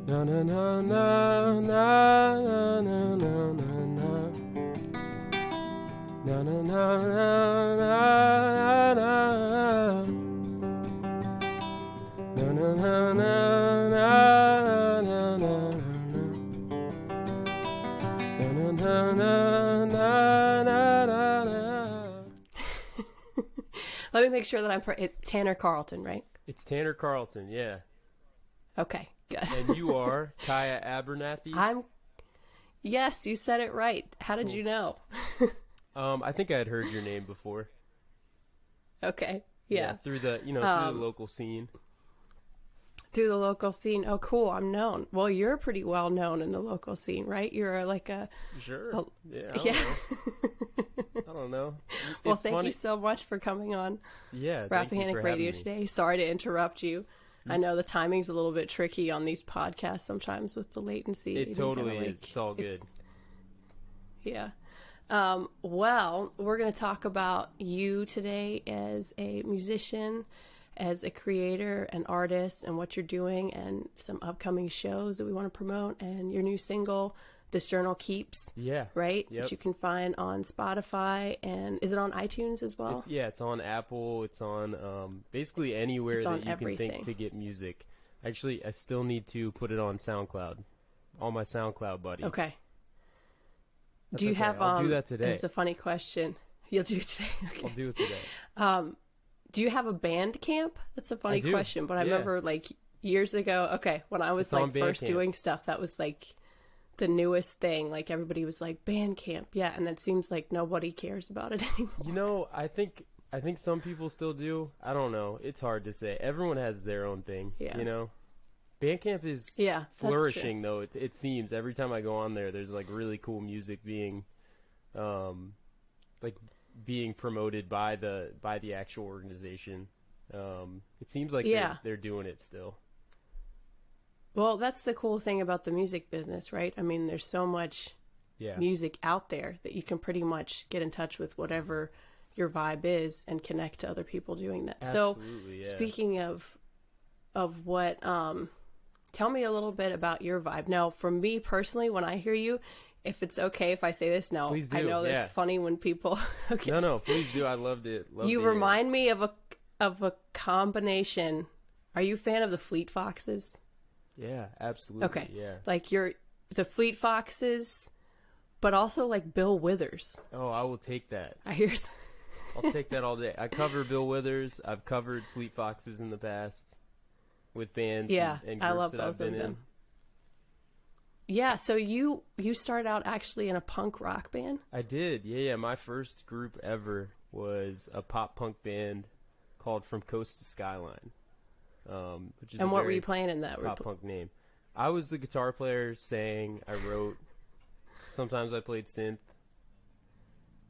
Na na na na na na na na na. Na na na na na na. Na na na na na na na na. Na na na na na na. Let me make sure that it's Tanner Carlton, right? It's Tanner Carlton, yeah. Okay, good. And you are Kiaya Abernathy? Yes, you said it right. How did you know? I think I had heard your name before. Okay, yeah. Through the, through the local scene. Through the local scene. Oh, cool. I'm known. Well, you're pretty well known in the local scene, right? You're like a... Sure. Yeah. I don't know. Well, thank you so much for coming on. Yeah. Rappahannock Radio today. Sorry to interrupt you. I know the timing's a little bit tricky on these podcasts sometimes with the latency. It totally is. It's all good. Yeah. Well, we're going to talk about you today as a musician, as a creator, an artist, and what you're doing, and some upcoming shows that we want to promote, and your new single, This Journal Keeps. Yeah. Right? Yep. Which you can find on Spotify, and is it on iTunes as well? It's on Apple. It's on basically anywhere that you can think to get music. Actually, I still need to put it on SoundCloud. All my SoundCloud buddies. Okay. That's do you okay. have? I'll do that today. It's a funny question. You'll do it today. Okay. I'll do it today. Do you have a band camp? That's a funny question, but I remember like years ago. Okay, when I was like first doing stuff, that was like the newest thing. Like everybody was like band camp, yeah, and it seems like nobody cares about it anymore. I think some people still do. I don't know. It's hard to say. Everyone has their own thing. Yeah. Bandcamp is flourishing though. It seems every time I go on there, there's like really cool music being, being promoted by the actual organization. It seems like they're doing it still. Well, that's the cool thing about the music business, right? I mean, there's so much music out there that you can pretty much get in touch with whatever your vibe is and connect to other people doing that. Absolutely, so speaking of what, tell me a little bit about your vibe. Now, for me personally, when I hear you, if it's okay if I say this, no, please do. I know that it's funny when people. Okay. No, please do. I loved it. You remind me of a combination. Are you a fan of the Fleet Foxes? Yeah, absolutely. Okay. Yeah. Like you're the Fleet Foxes, but also like Bill Withers. Oh, I will take that. I'll take that all day. I cover Bill Withers. I've covered Fleet Foxes in the past with bands and groups I love that I've been in. Yeah, so you started out actually in a punk rock band? I did. Yeah. My first group ever was a pop punk band called From Coast to Skyline. Which is what were you playing in that pop punk name? I was the guitar player, sang, I wrote. Sometimes I played synth.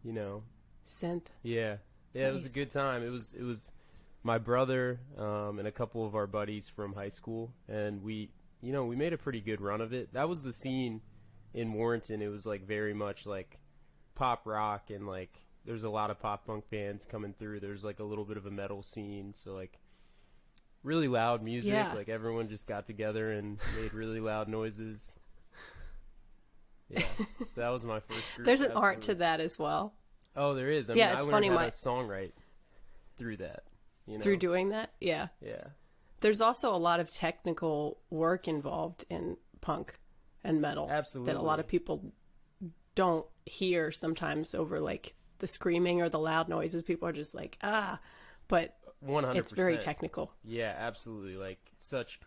Synth. Yeah. Yeah, nice. It was a good time. It was my brother and a couple of our buddies from high school, and we made a pretty good run of it. That was the scene in Warrenton. It was like very much like pop rock, and like there's a lot of pop punk bands coming through. There's like a little bit of a metal scene, so like really loud music. Yeah. Like everyone just got together and made really loud noises. Yeah, so that was my first group. There's an art to that as well. Oh, there is. I mean, it's funny. I learned how to songwrite through that. Through doing that, yeah. Yeah. There's also a lot of technical work involved in punk and metal. Absolutely. That a lot of people don't hear sometimes over like the screaming or the loud noises. People are just like, but 100%. It's very technical. Yeah, absolutely. Like such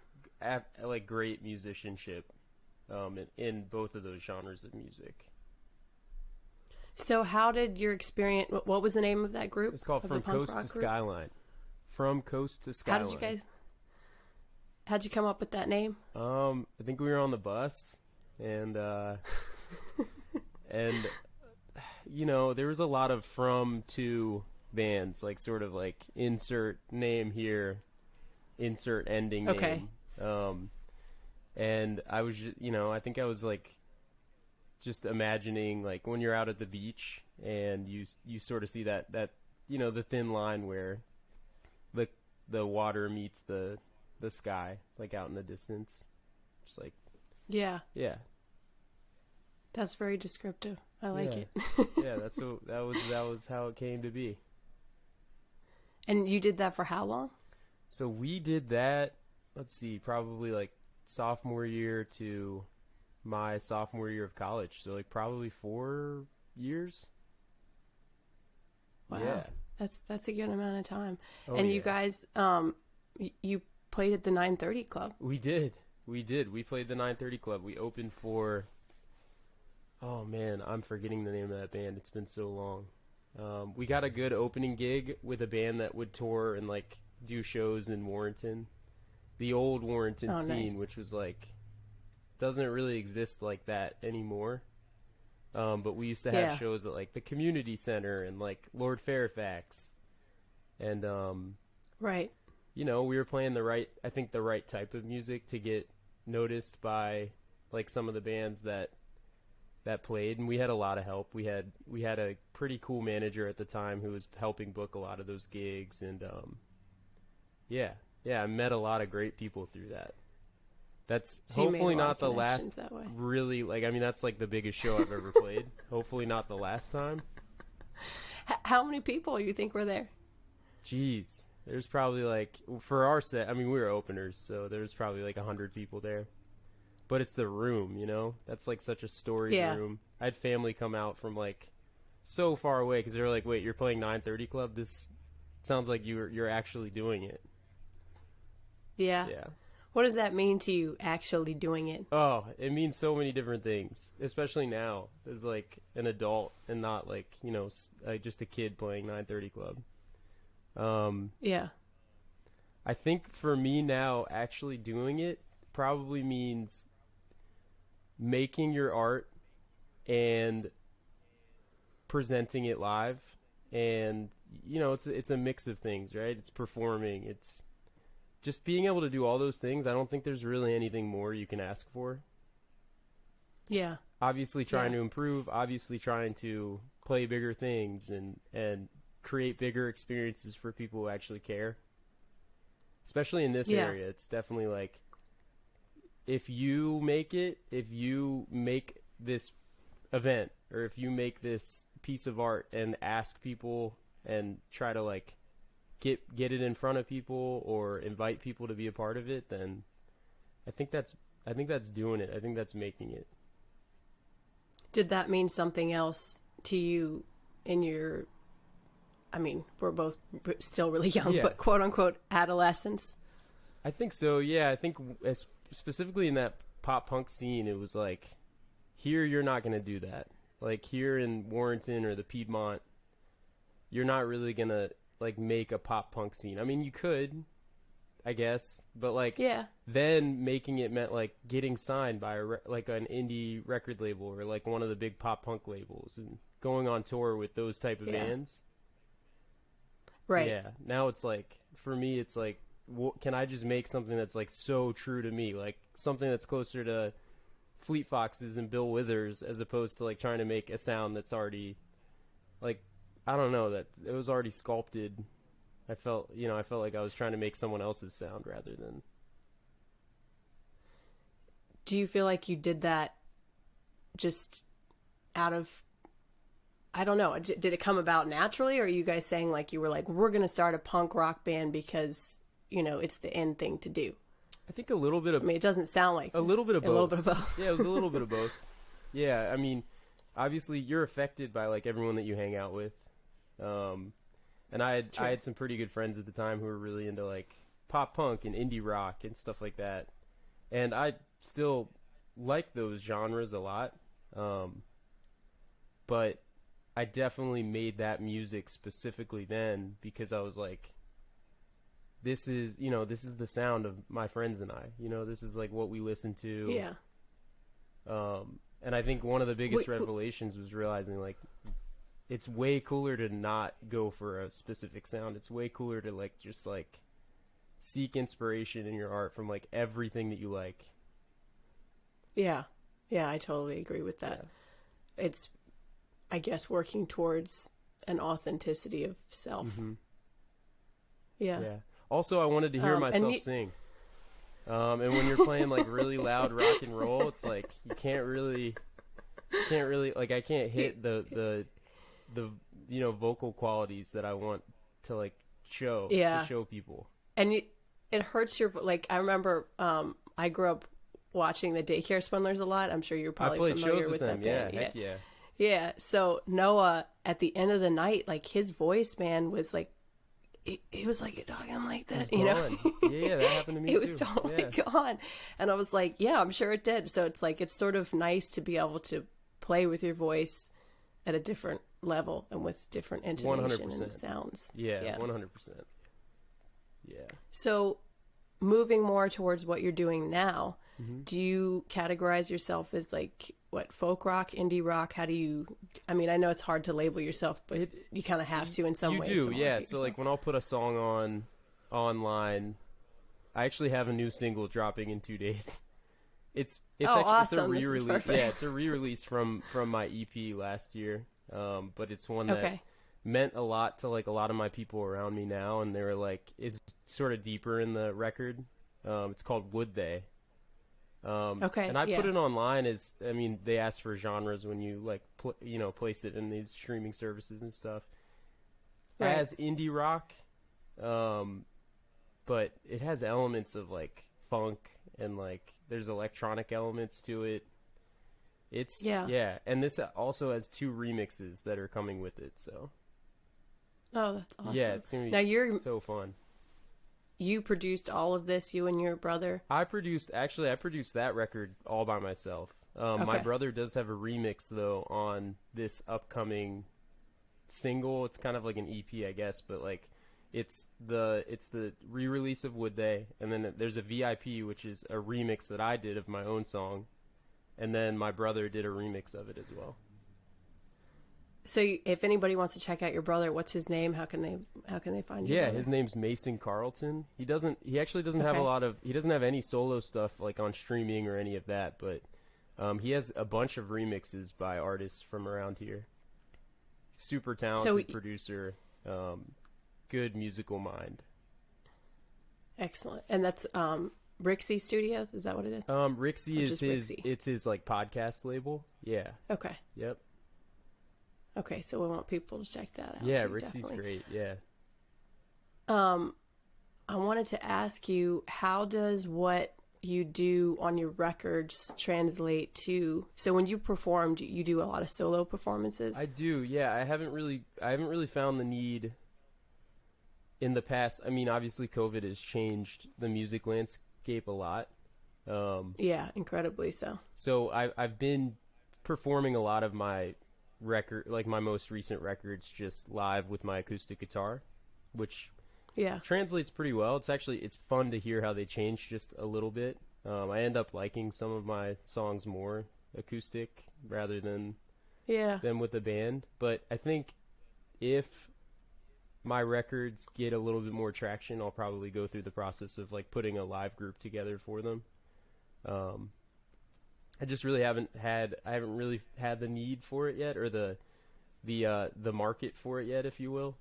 like great musicianship in both of those genres of music. So how did your experience, what was the name of that group? It's called From Coast to Skyline. From Coast to Skyline. How'd you come up with that name? I think we were on the bus, and and there was a lot of from to bands, like sort of like insert name here, insert ending name. Okay. And I was just, I think I was like just imagining like when you're out at the beach and you sort of see that the thin line where the water meets the sky, like out in the distance. Just like Yeah. Yeah. That's very descriptive. I like it. Yeah, that was how it came to be. And you did that for how long? So we did that, let's see, probably like sophomore year to my sophomore year of college. So like probably 4 years. Wow. Yeah. That's a good amount of time. Oh, and yeah. you guys, you played at the 930 Club. We did. We played the 930 Club. We opened for, oh man, I'm forgetting the name of that band. It's been so long. We got a good opening gig with a band that would tour and like do shows in Warrenton, the old Warrenton scene, nice. which was like, doesn't really exist like that anymore. But we used to have shows at like the community center and like Lord Fairfax, and right. You know, we were playing the right type of music to get noticed by like some of the bands that played, and we had a lot of help. We had a pretty cool manager at the time who was helping book a lot of those gigs, and I met a lot of great people through that. That's so hopefully not the last really, like, I mean, that's like the biggest show I've ever played. Hopefully not the last time. How many people you think were there? Jeez. There's probably like, for our set, I mean, we were openers, so there's probably like 100 people there. But it's the room, you know? That's like such a storied room. I had family come out from like so far away because they were like, wait, you're playing 930 Club? This sounds like you're actually doing it. Yeah. Yeah. What does that mean to you, actually doing it? Oh, it means so many different things, especially now as like an adult and not like, you know, just a kid playing 930 Club. Yeah. I think for me now, actually doing it probably means making your art and presenting it live. And, you know, it's a mix of things, right? It's performing, it's just being able to do all those things. I don't think there's really anything more you can ask for. Yeah. Obviously trying to improve, obviously trying to play bigger things and create bigger experiences for people who actually care. Especially in this area, it's definitely like, if you make this event, or if you make this piece of art and ask people and try to like get it in front of people or invite people to be a part of it, then I think that's doing it. I think that's making it. Did that mean something else to you in your, I mean, we're both still really young, but quote unquote adolescence? I think so. Yeah. I think specifically in that pop punk scene, it was like, here, you're not going to do that. Like here in Warrenton or the Piedmont, you're not really going to like make a pop punk scene. I mean, you could, I guess, but like, then making it meant like getting signed by like an indie record label or like one of the big pop punk labels and going on tour with those type of bands. Right. Yeah. Now it's like, for me, it's like, can I just make something that's like so true to me? Like something that's closer to Fleet Foxes and Bill Withers, as opposed to like trying to make a sound that's already like, I don't know, that it was already sculpted. I felt like I was trying to make someone else's sound rather than. Do you feel like you did that just out of, I don't know, did it come about naturally, or are you guys saying like you were like, we're going to start a punk rock band because, you know, it's the end thing to do? I think a little bit of, I mean, it doesn't sound like a little bit of both. A little bit of both. Yeah, it was a little bit of both. Yeah, I mean, obviously you're affected by like everyone that you hang out with. And I had some pretty good friends at the time who were really into like pop punk and indie rock and stuff like that. And I still like those genres a lot. But I definitely made that music specifically then because I was like, this is the sound of my friends and I, you know, this is like what we listen to. Yeah. And I think one of the biggest revelations was realizing like, it's way cooler to not go for a specific sound. It's way cooler to like just like seek inspiration in your art from like everything that you like. Yeah. Yeah, I totally agree with that. Yeah. It's, I guess, working towards an authenticity of self. Mm-hmm. Yeah. Yeah. Also, I wanted to hear myself sing. And when you're playing like really loud rock and roll, it's like you can't really like I can't hit the vocal qualities that I want to like show to show people. And it hurts your like. I remember I grew up watching the Daycare Swindlers a lot. I'm sure you're probably familiar with them. That band. Yeah. Yeah. So Noah, at the end of the night, like his voice, man, was like. It was like talking like that, you know? Yeah, that happened to me too. It was totally gone. And I was like, yeah, I'm sure it did. So it's like, it's sort of nice to be able to play with your voice at a different level and with different intonation 100%. and sounds. Yeah, 100%. Yeah. So moving more towards what you're doing now, do you categorize yourself as like, what, folk rock, indie rock? How do you, I mean, I know it's hard to label yourself, but you kind of have to in some ways. You do, yeah. So like when I'll put a song on online, I actually have a new single dropping in 2 days. It's awesome. It's a re-release. Yeah, it's a re-release from my EP last year. But it's one that meant a lot to like a lot of my people around me now, and they were like, it's sort of deeper in the record. It's called Would They. And I put it online as, I mean, they ask for genres when you like, place it in these streaming services and stuff as indie rock. But it has elements of like funk and like there's electronic elements to it. It's and this also has 2 remixes that are coming with it. So, oh, that's awesome. Yeah, it's gonna be so fun. You produced all of this, you and your brother? I produced that record all by myself. My brother does have a remix though on this upcoming single. It's kind of like an EP, I guess, but like it's the re-release of Would They, and then there's a VIP, which is a remix that I did of my own song, and then my brother did a remix of it as well. So if anybody wants to check out your brother, what's his name? How can they find you? Yeah, his name's Mason Carlton. He actually doesn't have he doesn't have any solo stuff like on streaming or any of that, but he has a bunch of remixes by artists from around here. Super talented producer, good musical mind. Excellent. And that's Rixie Studios, is that what it is? Rixie is it's his like podcast label. Yeah. Okay. Yep. Okay, so we want people to check that out. Yeah, Rixie's great. Yeah. I wanted to ask you, how does what you do on your records translate to? So when you performed, you do a lot of solo performances. I do. Yeah, I haven't really found the need in the past. I mean, obviously, COVID has changed the music landscape a lot. Yeah, incredibly so. So I've been performing a lot of my my most recent records just live with my acoustic guitar, which translates pretty well. It's fun to hear how they change just a little bit. I end up liking some of my songs more acoustic rather than with a band. But I think if my records get a little bit more traction, I'll probably go through the process of like putting a live group together for them. I just really haven't had the need for it yet, or the market for it yet, if you will.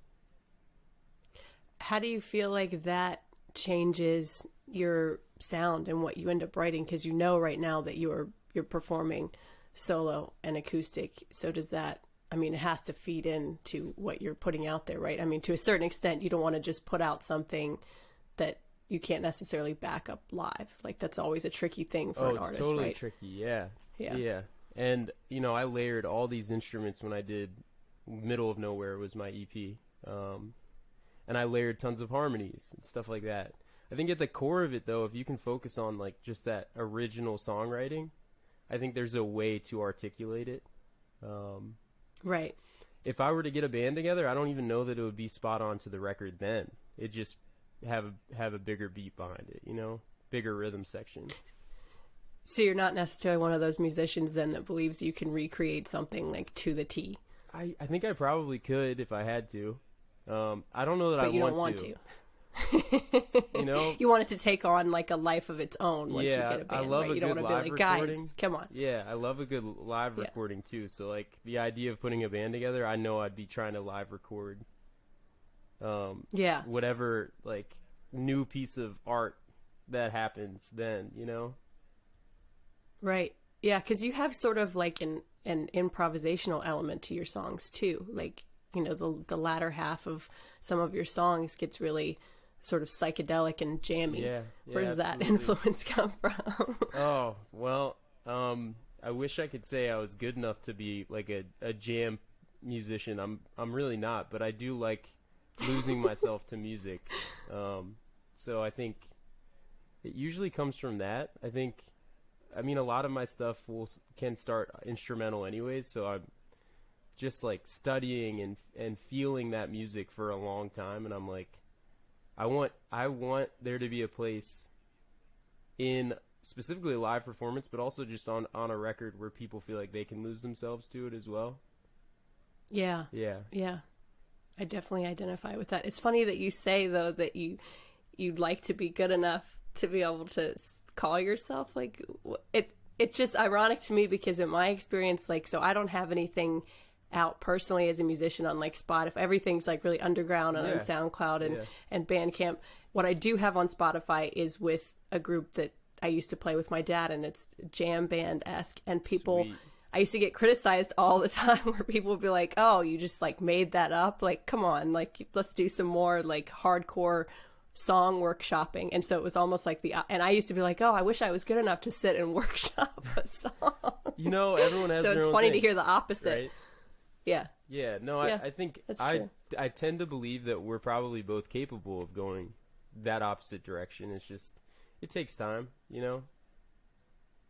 How do you feel like that changes your sound and what you end up writing? Because you know right now that you're performing solo and acoustic. So does that, I mean, it has to feed into what you're putting out there, right? I mean, to a certain extent, you don't want to just put out something that you can't necessarily back up live. Like that's always a tricky thing for an artist, right? It's totally tricky. Yeah. And I layered all these instruments when I did Middle of Nowhere was my EP. And I layered tons of harmonies and stuff like that. I think at the core of it though, if you can focus on like just that original songwriting, I think there's a way to articulate it. Right. If I were to get a band together, I don't even know that it would be spot on to the record then. It just have a bigger beat behind it, bigger rhythm section. So you're not necessarily one of those musicians then that believes you can recreate something like to the T. I think I probably could if I had to. I don't know that but I want to. You want it to take on like a life of its own once you get a band, I love right? You don't want to be like, guys, come on. Yeah, I love a good live recording too. So like the idea of putting a band together, I know I'd be trying to live record whatever like new piece of art that happens then, you know? Right. Yeah, because you have sort of like an improvisational element to your songs too. Like, you know, the latter half of some of your songs gets really sort of psychedelic and jammy. Yeah, Where does absolutely. that influence come from? Oh, well, I wish I could say I was good enough to be like a jam musician. I'm really not, but I do like losing myself to music. So I think it usually comes from that. I mean, a lot of my stuff can start instrumental anyways, so I'm just like studying and feeling that music for a long time, and I'm like, I want there to be a place in specifically a live performance, but also just on a record where people feel like they can lose themselves to it as well. Yeah. Yeah. Yeah. I definitely identify with that. It's funny that you say though that you'd like to be good enough to be able to call yourself like it's just ironic to me because in my experience, like, so I don't have anything out personally as a musician on like Spotify. Everything's like really underground and on SoundCloud and Bandcamp. What I do have on Spotify is with a group that I used to play with my dad, and it's jam band-esque, and people Sweet. I used to get criticized all the time where people would be like, oh, you just like made that up. Like, come on, like let's do some more like hardcore song workshopping. And so it was almost like and I used to be like, oh, I wish I was good enough to sit and workshop a song. You know, everyone has so their it's own funny thing, to hear the opposite. right? Yeah. Yeah, no, Yeah, I think that's true. I tend to believe that we're probably both capable of going that opposite direction. It's just, it takes time, you know?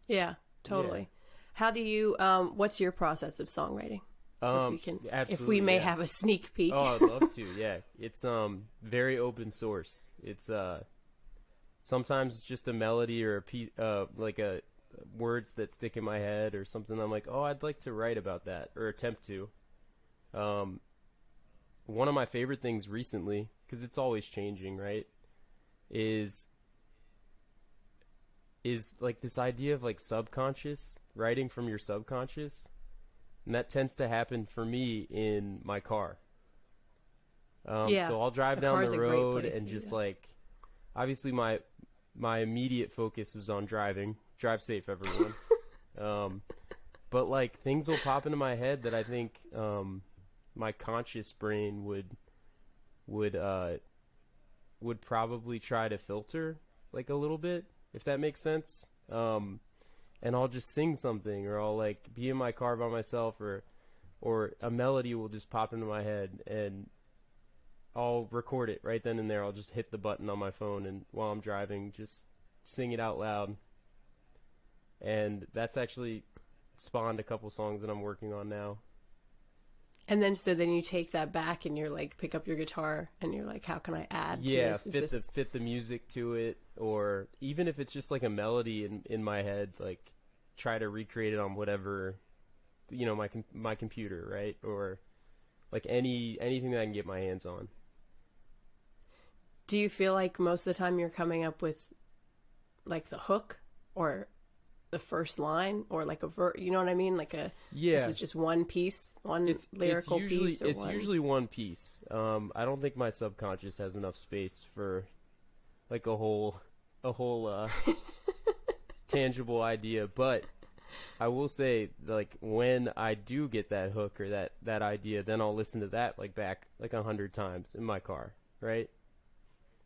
Yeah, totally. Yeah. How do you, what's your process of songwriting? If we may have a sneak peek. Oh, I'd love to. Yeah. It's, very open source. It's, sometimes it's just a melody or like words that stick in my head or something. I'm like, oh, I'd like to write about that or attempt to. One of my favorite things recently, because it's always changing, right, is like this idea of like subconscious, writing from your subconscious. And that tends to happen for me in my car. So I'll drive down the road and just like, obviously my immediate focus is on driving. Drive safe, everyone. But like things will pop into my head that I think my conscious brain would probably try to filter like a little bit, if that makes sense. And I'll just sing something, or I'll like be in my car by myself, or a melody will just pop into my head, and I'll record it right then and there. I'll just hit the button on my phone, and while I'm driving, just sing it out loud. And that's actually spawned a couple songs that I'm working on now. And then you take that back and you're like, pick up your guitar and you're like, how can I add to this? Fit the music to it, or even if it's just like a melody in my head, like try to recreate it on whatever, you know, my computer, right? Or like anything that I can get my hands on. Do you feel like most of the time you're coming up with like the hook or the first line, or like you know what I mean? Like this is just one piece, lyrical piece. It's usually one piece. I don't think my subconscious has enough space for like a whole tangible idea. But I will say, like, when I do get that hook or that idea, then I'll listen to that like back like 100 times in my car, right?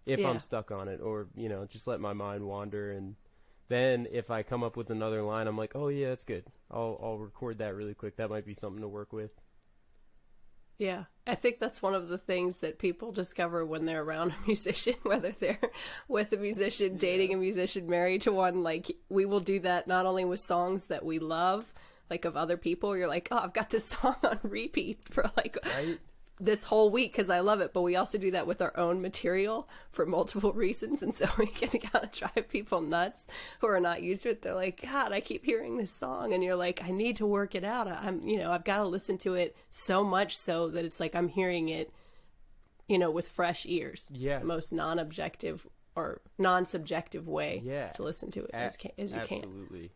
If I'm stuck on it, or, you know, just let my mind wander. And then if I come up with another line, I'm like, oh yeah, that's good. I'll record that really quick. That might be something to work with. Yeah. I think that's one of the things that people discover when they're around a musician, whether they're with a musician, dating a musician, married to one. Like, we will do that not only with songs that we love, like of other people. You're like, oh, I've got this song on repeat for like this whole week because I love it. But we also do that with our own material for multiple reasons. And so we can kind of drive people nuts who are not used to it. They're like, God, I keep hearing this song. And you're like, I need to work it out. I've got to listen to it so much so that it's like I'm hearing it, you know, with fresh ears. Yeah. The most non-objective or non-subjective way to listen to it as you can. Absolutely.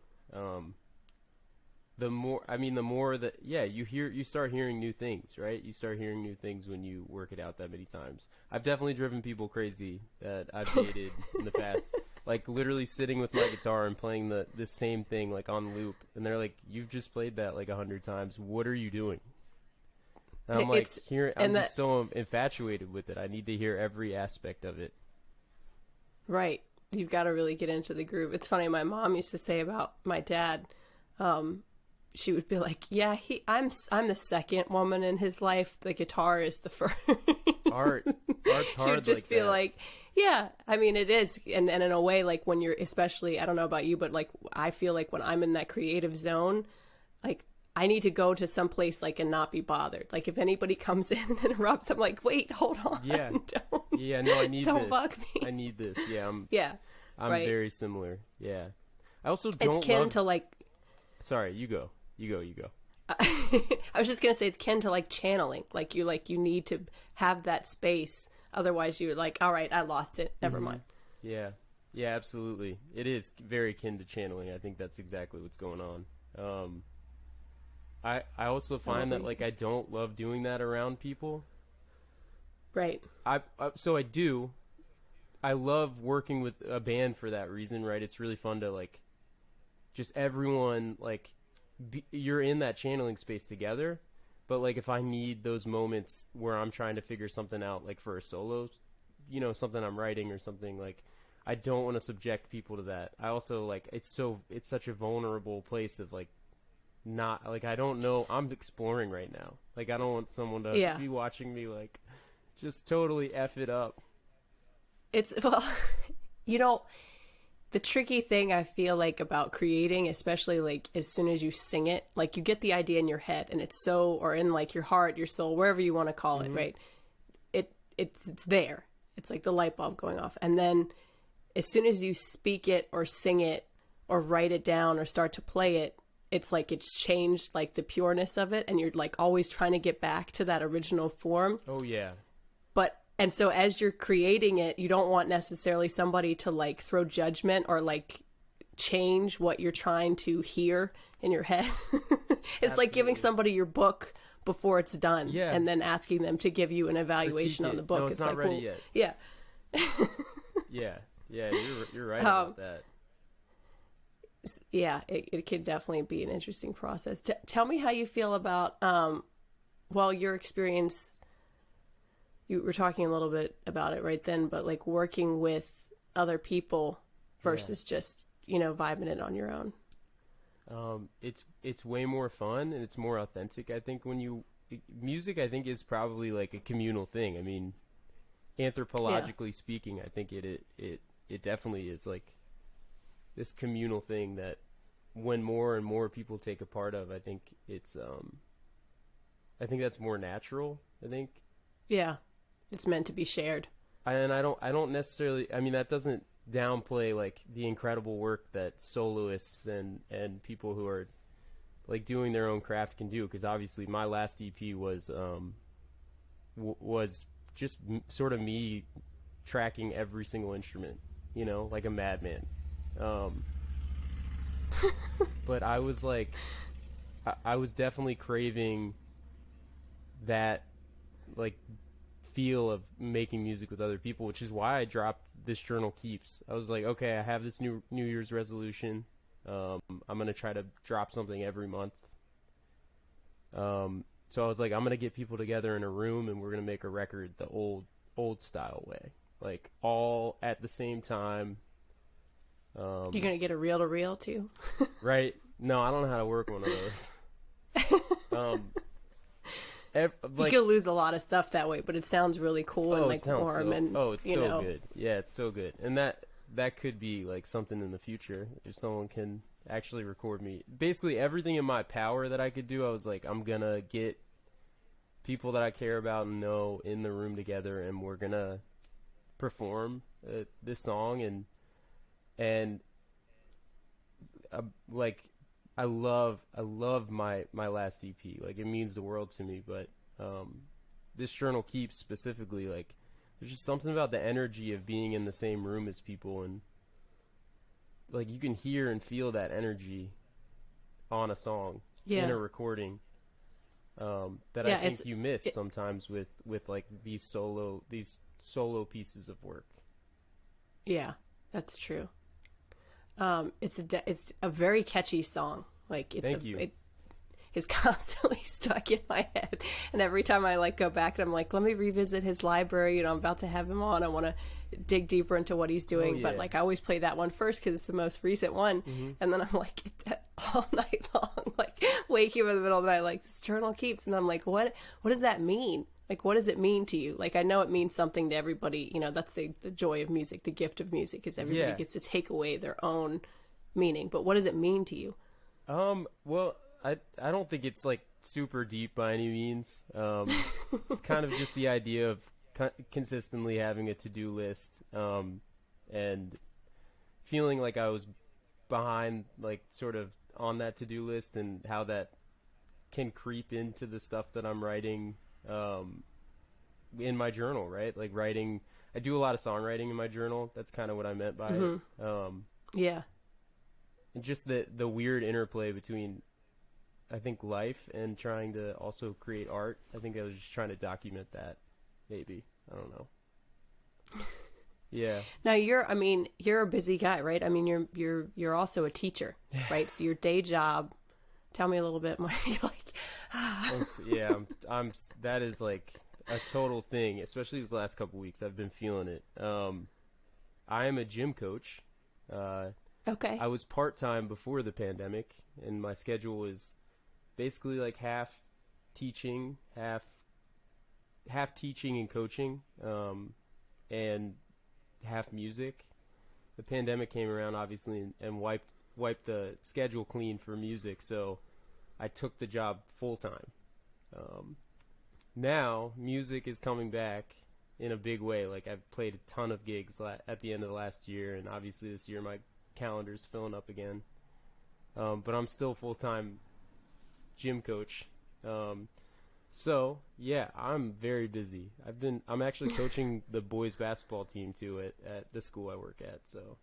the more that, yeah, you start hearing new things, right? You start hearing new things when you work it out that many times. I've definitely driven people crazy that I've dated in the past. Like literally sitting with my guitar and playing the same thing like on loop, and they're like, "You've just played that like 100 times. What are you doing?" And I'm like, I'm just so infatuated with it. I need to hear every aspect of it. Right. You've got to really get into the groove. It's funny. My mom used to say about my dad. She would be like, "Yeah, I'm the second woman in his life. The guitar is the first." Art's hard. She would just feel like, yeah. I mean, it is, and in a way, like when you're, especially, I don't know about you, but like I feel like when I'm in that creative zone, like I need to go to some place like and not be bothered. Like if anybody comes in and interrupts, I'm like, wait, hold on. Yeah. No, I need don't this. Bug me. I need this. Yeah. I'm right. very similar. Yeah. I also don't. It's kin to like. Sorry, you go. I was just gonna say it's kin to like channeling. Like you need to have that space. Otherwise, you're like, all right, I lost it. Never mind. Yeah, absolutely. It is very kin to channeling. I think that's exactly what's going on. I also find that like I don't love doing that around people. Right. So I do. I love working with a band for that reason. Right. It's really fun to like, just everyone like. You're in that channeling space together, but like if I need those moments where I'm trying to figure something out, like for a solo, something I'm writing or something, like I don't want to subject people to that. I also like it's such a vulnerable place of like not like I don't know, I'm exploring right now. Like I don't want someone to be watching me like just totally F it up. It's the tricky thing I feel like about creating, especially like as soon as you sing it, like you get the idea in your head and it's or in like your heart, your soul, wherever you want to call it, right? It's there. It's like the light bulb going off. And then as soon as you speak it or sing it or write it down or start to play it, it's like it's changed like the pureness of it. And you're like always trying to get back to that original form. Oh yeah. And so as you're creating it, you don't want necessarily somebody to like throw judgment or like change what you're trying to hear in your head. It's like giving somebody your book before it's done and then asking them to give you an evaluation on the book. No, it's not like, ready yet. Yeah. Yeah, you're right about that. Yeah, it could definitely be an interesting process. Tell me how you feel about, your experience. You were talking a little bit about it right then, but like working with other people versus just, vibing it on your own. It's way more fun and it's more authentic. I think music, I think is probably like a communal thing. I mean, anthropologically speaking, I think it definitely is like this communal thing that when more and more people take a part of, I think it's, I think that's more natural, I think. Yeah. It's meant to be shared. And I don't necessarily, I mean, that doesn't downplay like the incredible work that soloists and people who are like doing their own craft can do. Cause obviously my last EP was just sort of me tracking every single instrument, like a madman. But I was like, I was definitely craving that like feel of making music with other people, which is why I dropped This Journal Keeps. I was like, okay, I have this New Year's resolution. I'm gonna try to drop something every month. So I was like, I'm gonna get people together in a room and we're gonna make a record the old style way, like all at the same time. You're gonna get a reel to reel too, right? No, I don't know how to work one of those. You could lose a lot of stuff that way, but it sounds really cool and like warm it's so good. Yeah, it's so good. And that could be like something in the future if someone can actually record me. Basically everything in my power that I could do, I was like, I'm gonna get people that I care about and know in the room together, and we're gonna perform this song. And like I love my last EP. Like it means the world to me. But This Journal Keeps specifically, like there's just something about the energy of being in the same room as people, and like you can hear and feel that energy on a song. Yeah. in a recording that Yeah, I think you miss sometimes with like these solo pieces of work. Yeah, that's true. It's a very catchy song. Like Thank you. It is constantly stuck in my head, and every time I like go back and I'm like, let me revisit his library. You know, I'm about to have him on. I want to dig deeper into what he's doing. Oh, yeah. But like I always play that one first because it's the most recent one, and then I'm like all night long, like waking up in the middle of the night, like this journal keeps, and I'm like, what does that mean? Like, what does it mean to you? Like, I know it means something to everybody. You know, that's the joy of music, the gift of music, is everybody gets to take away their own meaning. But what does it mean to you? Well, I don't think it's like super deep by any means. It's kind of just the idea of consistently having a to-do list, and feeling like I was behind, like sort of on that to-do list, and how that can creep into the stuff that I'm writing in my journal, right? Like writing, I do a lot of songwriting in my journal. That's kind of what I meant by it. Yeah. And just the weird interplay between, I think, life and trying to also create art. I think I was just trying to document that, maybe. I don't know. Yeah. Now you're a busy guy, right? I mean, you're also a teacher, right? So your day job, tell me a little bit more. You're like, yeah, I'm that is like a total thing, especially these last couple weeks. I've been feeling it. I am a gym coach. Okay. I was part-time before the pandemic, and my schedule was basically like half teaching and coaching, and half music. The pandemic came around, obviously, and wiped the schedule clean for music, so I took the job full-time. Now, music is coming back in a big way. Like, I've played a ton of gigs at the end of the last year, and obviously this year my calendar's filling up again. But I'm still full-time gym coach. So, yeah, I'm very busy. I'm actually coaching the boys basketball team, too, at the school I work at, so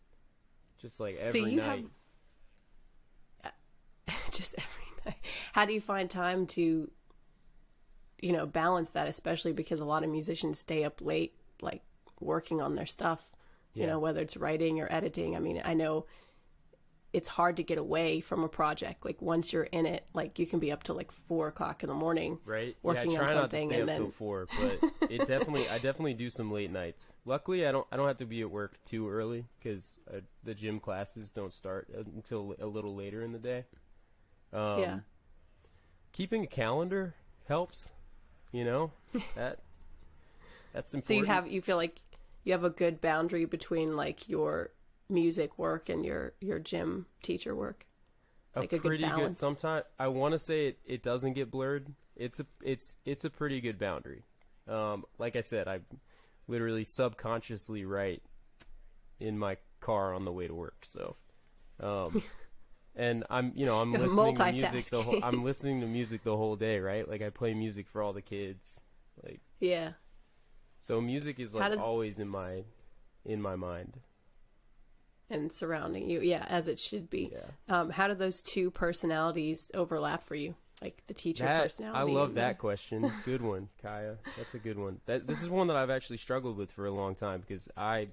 just like every night. Just every night. How do you find time to, balance that, especially because a lot of musicians stay up late, like working on their stuff, whether it's writing or editing. I mean, I know it's hard to get away from a project. Like once you're in it, like you can be up till like 4 o'clock in the morning, right? Working on something, I try not to stay up till 4, but I definitely do some late nights. Luckily, I don't have to be at work too early because the gym classes don't start until a little later in the day. Keeping a calendar helps, that's important. So you feel like you have a good boundary between like your music work and your gym teacher work. Like a pretty good. Sometimes I want to say it doesn't get blurred. It's a pretty good boundary. Like I said, I literally subconsciously write in my car on the way to work. So, and I'm listening to music I'm listening to music the whole day, right? Like I play music for all the kids. Like yeah. So music is like always in my mind. And surrounding you, yeah, as it should be. Yeah. How do those two personalities overlap for you? Like the teacher personality. I love that question. Good one, Kiaya. That's a good one. This is one that I've actually struggled with for a long time because I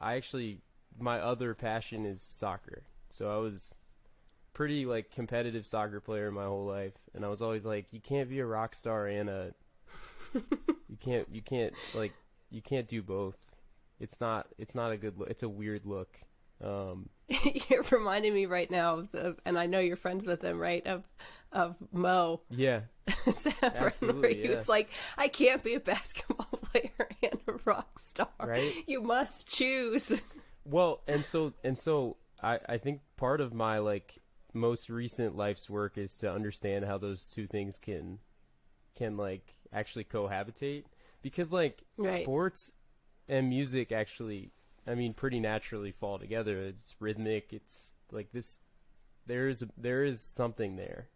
actually, my other passion is soccer. So I was pretty like competitive soccer player my whole life, and I was always like, you can't be a rock star and you can't do both. It's not a good look. It's a weird look. You're reminding me right now and I know you're friends with him, right? Of Mo. Yeah. Absolutely. He was like, I can't be a basketball player and a rock star. Right. You must choose. Well, and so I think part of my like most recent life's work is to understand how those two things can like actually cohabitate, because like sports and music actually, I mean, pretty naturally fall together. It's rhythmic. It's like this. There is something there.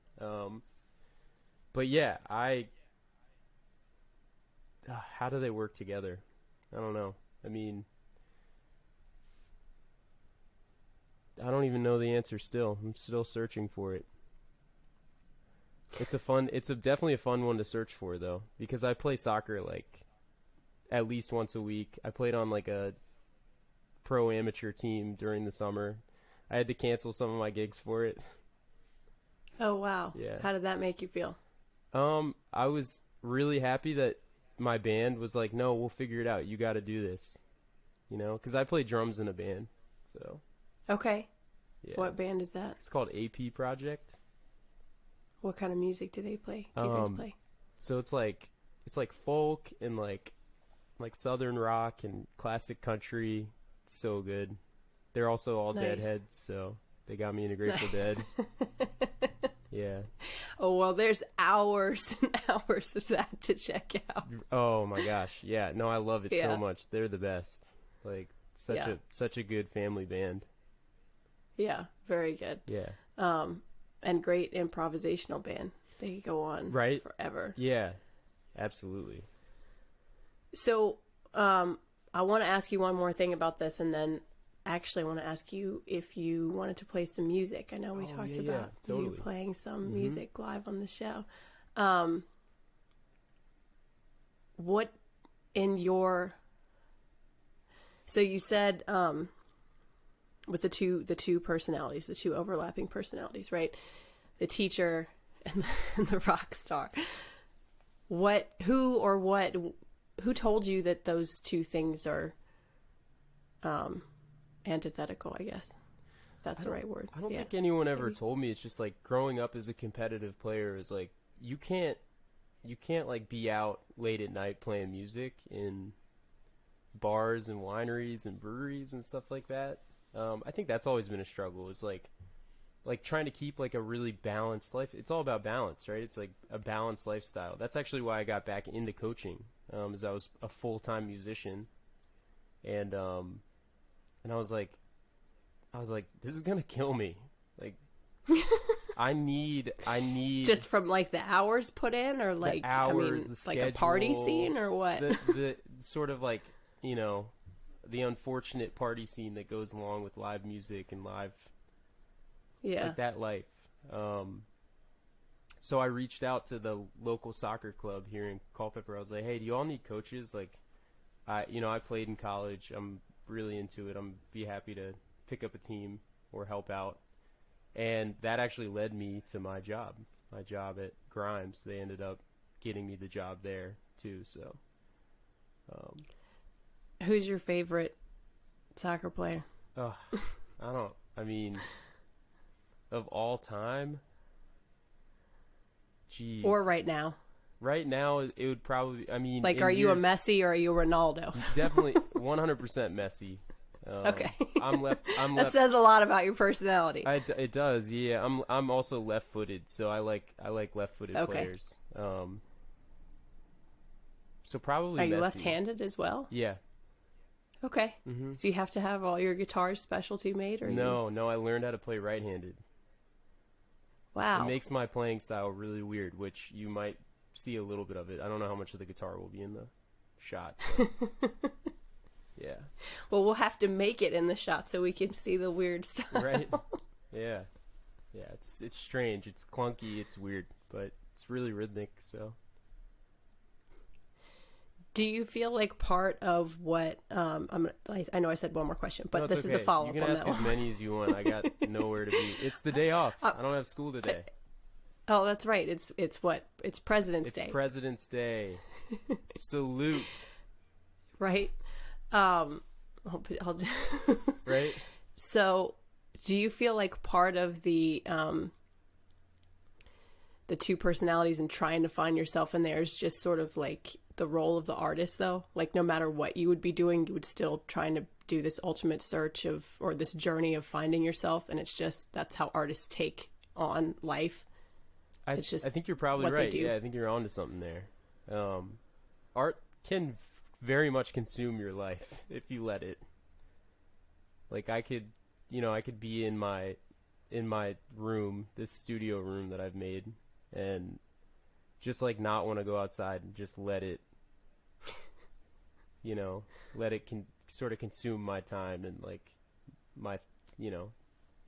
But yeah, how do they work together? I don't know. I mean, I don't even know the answer still. I'm still searching for it. Definitely a fun one to search for though, because I play soccer like at least once a week. I played on like a pro amateur team during the summer. I had to cancel some of my gigs for it. Oh, wow. Yeah. How did that make you feel? I was really happy that my band was like, no, we'll figure it out. You got to do this, because I play drums in a band. So. Okay. Yeah. What band is that? It's called AP Project. What kind of music do they play? Do you guys play? So it's like folk and like southern rock and classic country. It's so good. They're also all Nice. Deadheads, so they got me into Grateful Nice. Dead. Yeah. Oh, well, there's hours and hours of that to check out. Oh my gosh. Yeah. No, I love it Yeah. so much. They're the best. Like such a good family band. Yeah, very good. Yeah. And great improvisational band. They go on Right. forever. Yeah. Absolutely. So, I want to ask you one more thing about this, and then actually I want to ask you if you wanted to play some music. I know we talked about totally. you playing some music live on the show. What in your... So you said with the two personalities, the two overlapping personalities, right? The teacher and the rock star. Who told you that those two things are antithetical, I guess? If that's the right word. I don't think anyone ever told me. It's just like growing up as a competitive player is like you can't like be out late at night playing music in bars and wineries and breweries and stuff like that. I think that's always been a struggle, is like trying to keep like a really balanced life. It's all about balance, right? It's like a balanced lifestyle. That's actually why I got back into coaching, as I was a full-time musician. And I was like, this is going to kill me. Like, I need just from like the hours put in, or like, the hours, the like schedule, a party scene, or what? the sort of like, the unfortunate party scene that goes along with live music and live, like that life. So I reached out to the local soccer club here in Culpeper. I was like, hey, do you all need coaches? Like, I played in college. I'm really into it. I'm be happy to pick up a team or help out. And that actually led me to my job at Grimes. They ended up getting me the job there too. So, who's your favorite soccer player? Of all time, geez. Or right now? Right now, it would probably, like, are you a Messi or are you a Ronaldo? Definitely 100% Messi. Okay. I'm left. That says a lot about your personality. It does, yeah. I'm also left-footed, so I like left-footed players. So probably Are you Messi. left-handed as well? Yeah. Okay. Mm-hmm. So you have to have all your guitars specialty made, or No, I learned how to play right-handed. Wow. It makes my playing style really weird, which you might see a little bit of it. I don't know how much of the guitar will be in the shot. Yeah. Well, we'll have to make it in the shot so we can see the weird stuff. Right. Yeah. Yeah. It's strange. It's clunky. It's weird, but it's really rhythmic. So. Do you feel like part of what I know I said one more question, but this is a follow up. You can ask as many as you want. I got nowhere to be. It's the day off. I don't have school today. Oh, that's right. It's what? It's President's Day. It's President's Day. Salute. Right. I'll do. Right. So, do you feel like part of the two personalities and trying to find yourself in there is just sort of like the role of the artist, though? Like, no matter what you would be doing, you would still trying to do this ultimate search of, or this journey of finding yourself, and it's just, that's how artists take on life. I think you're probably right. Yeah, I think you're onto something there. Art can very much consume your life if you let it. Like, I could be in my room, this studio room that I've made, and just like not want to go outside and just let it sort of consume my time and like my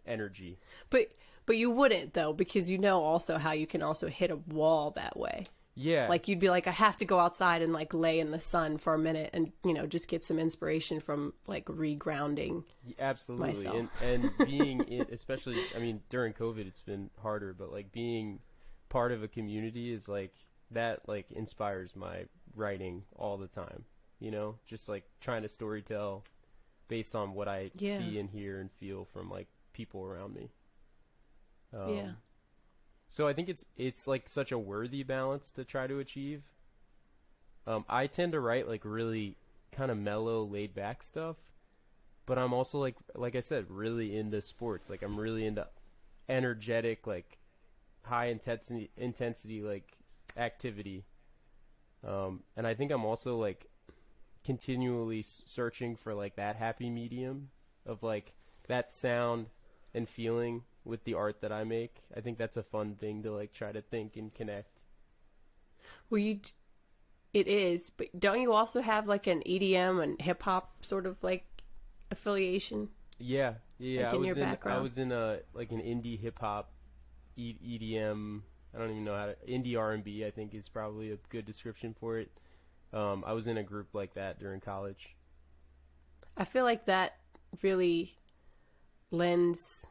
energy. But you wouldn't though, because you know also how you can also hit a wall that way. Yeah. Like you'd be like, I have to go outside and like lay in the sun for a minute and, you know, just get some inspiration from like regrounding. Absolutely. Myself. And being in, especially, I mean, during COVID, it's been harder, but like being part of a community is like, that like inspires my writing all the time, you know, just like trying to storytell based on what I see and hear and feel from like people around me. So I think it's like such a worthy balance to try to achieve. I tend to write like really kind of mellow, laid back stuff, but I'm also like I said, really into sports. Like I'm really into energetic, like high intensity like activity. And I think I'm also like continually searching for like that happy medium of like that sound and feeling with the art that I make. I think that's a fun thing to like try to think and connect. Well, it is, but don't you also have like an EDM and hip hop sort of like affiliation? Yeah. Like in your background? I was in a like an indie hip hop, EDM. I don't even know how to, indie R&B. I think is probably a good description for it. I was in a group like that during college. I feel like that really lends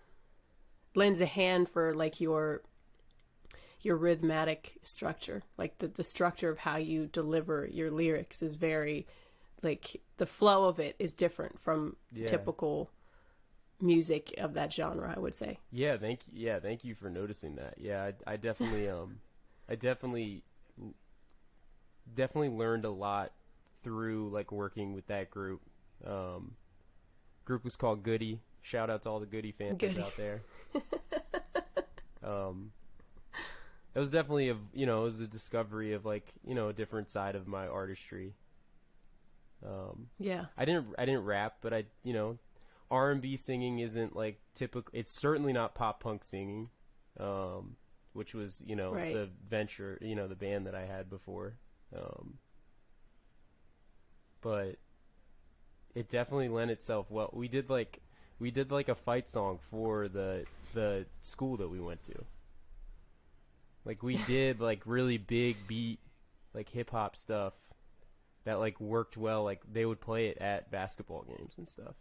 a hand for like your rhythmic structure. Like the structure of how you deliver your lyrics is very, like the flow of it is different from typical music of that genre, I would say. Yeah, thank you for noticing that. Yeah, I definitely I definitely learned a lot through like working with that group. Group was called Goody. Shout out to all the Goody fans out there. It was definitely it was a discovery of like, a different side of my artistry. I didn't rap, but R&B singing isn't like typical. It's certainly not pop punk singing, which was, right. the venture, the band that I had before. But it definitely lent itself well. We did like a fight song for the school that we went to. Like we did like really big beat, like hip hop stuff that like worked well. Like they would play it at basketball games and stuff.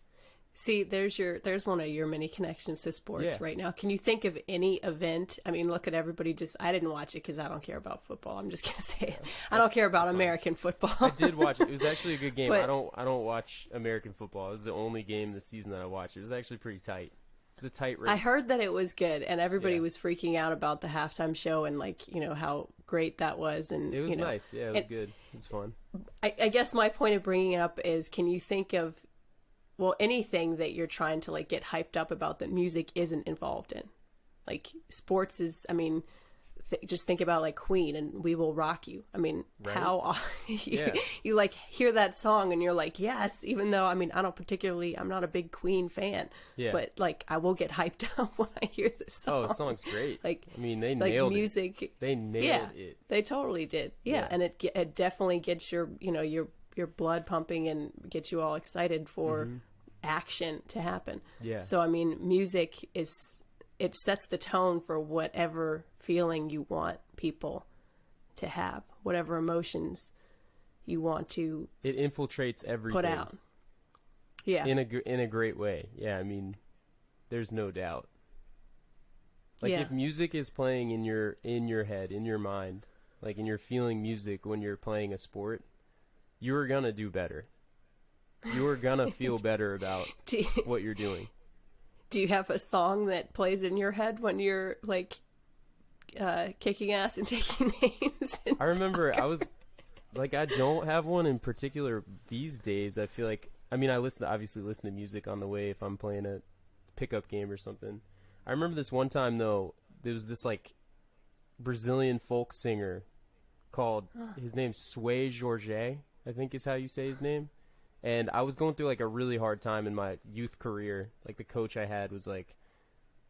See, there's one of your many connections to sports right now. Can you think of any event? I mean, look at everybody. I didn't watch it because I don't care about football. I'm just gonna say it. I don't care about American football. I did watch it. It was actually a good game. But I don't watch American football. It was the only game this season that I watched. It was actually pretty tight. It was a tight race. I heard that it was good, and everybody was freaking out about the halftime show and like how great that was. And it was nice. Yeah, it was good. It was fun. I guess my point of bringing it up is, can you think of anything that you're trying to like get hyped up about that music isn't involved in? Like sports is, I mean, just think about like Queen and We Will Rock You. I mean, right. How you like hear that song and you're like, yes, even though, I mean, I'm not a big Queen fan, but like I will get hyped up when I hear this song. Oh, the song's great. Like, I mean, they nailed music, it. They nailed it. They totally did. Yeah. And it definitely gets your blood pumping and get you all excited for action to happen. Yeah. So, I mean, music it sets the tone for whatever feeling you want people to have, whatever emotions you want to. It infiltrates everything. Put out. Yeah. In a great way. Yeah. I mean, there's no doubt. Like if music is playing in your head, in your mind, like and you're feeling music when you're playing a sport, you're gonna do better. You're gonna feel better about what you're doing. Do you have a song that plays in your head when you're like kicking ass and taking names? I remember soccer? I was like, I don't have one in particular these days. I feel like, I mean, I obviously listen to music on the way if I'm playing a pickup game or something. I remember this one time though, there was this like Brazilian folk singer called, his name's Sway Jorge, I think is how you say his name. And I was going through like a really hard time in my youth career. Like the coach I had was like,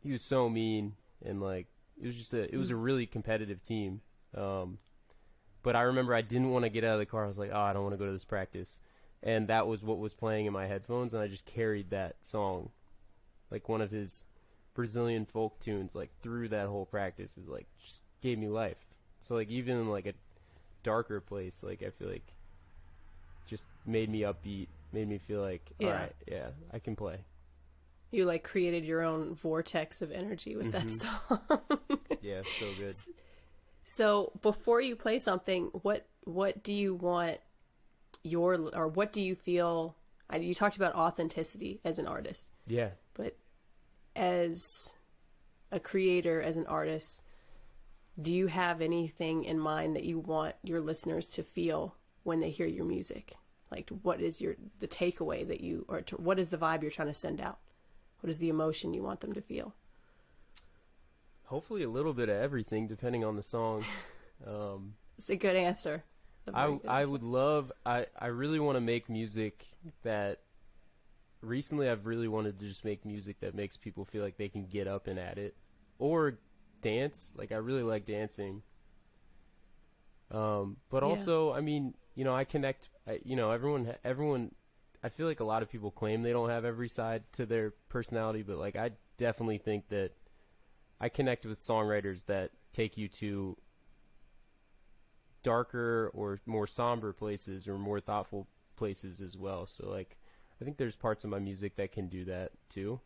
he was so mean, and like it was a really competitive team. But I remember I didn't want to get out of the car. I was like, oh, I don't want to go to this practice. And that was what was playing in my headphones, and I just carried that song, like one of his Brazilian folk tunes like through that whole practice is like just gave me life. So like even in like a darker place, like I feel like just made me upbeat, made me feel like all right, yeah, I can play. You like created your own vortex of energy with that song. Yeah, so good. So before you play something, what do you want or what do you feel? You talked about authenticity as an artist. Yeah. But as a creator, as an artist, do you have anything in mind that you want your listeners to feel when they hear your music? Like, what is the takeaway that what is the vibe you're trying to send out? What is the emotion you want them to feel? Hopefully a little bit of everything, depending on the song. It's a good answer. I would love, I really want to make music that, recently I've really wanted to just make music that makes people feel like they can get up and at it. Or dance. Like, I really like dancing. But also, I mean, you know, I connect, you know, everyone, I feel like a lot of people claim they don't have every side to their personality, but like, I definitely think that I connect with songwriters that take you to darker or more somber places or more thoughtful places as well. So like, I think there's parts of my music that can do that too.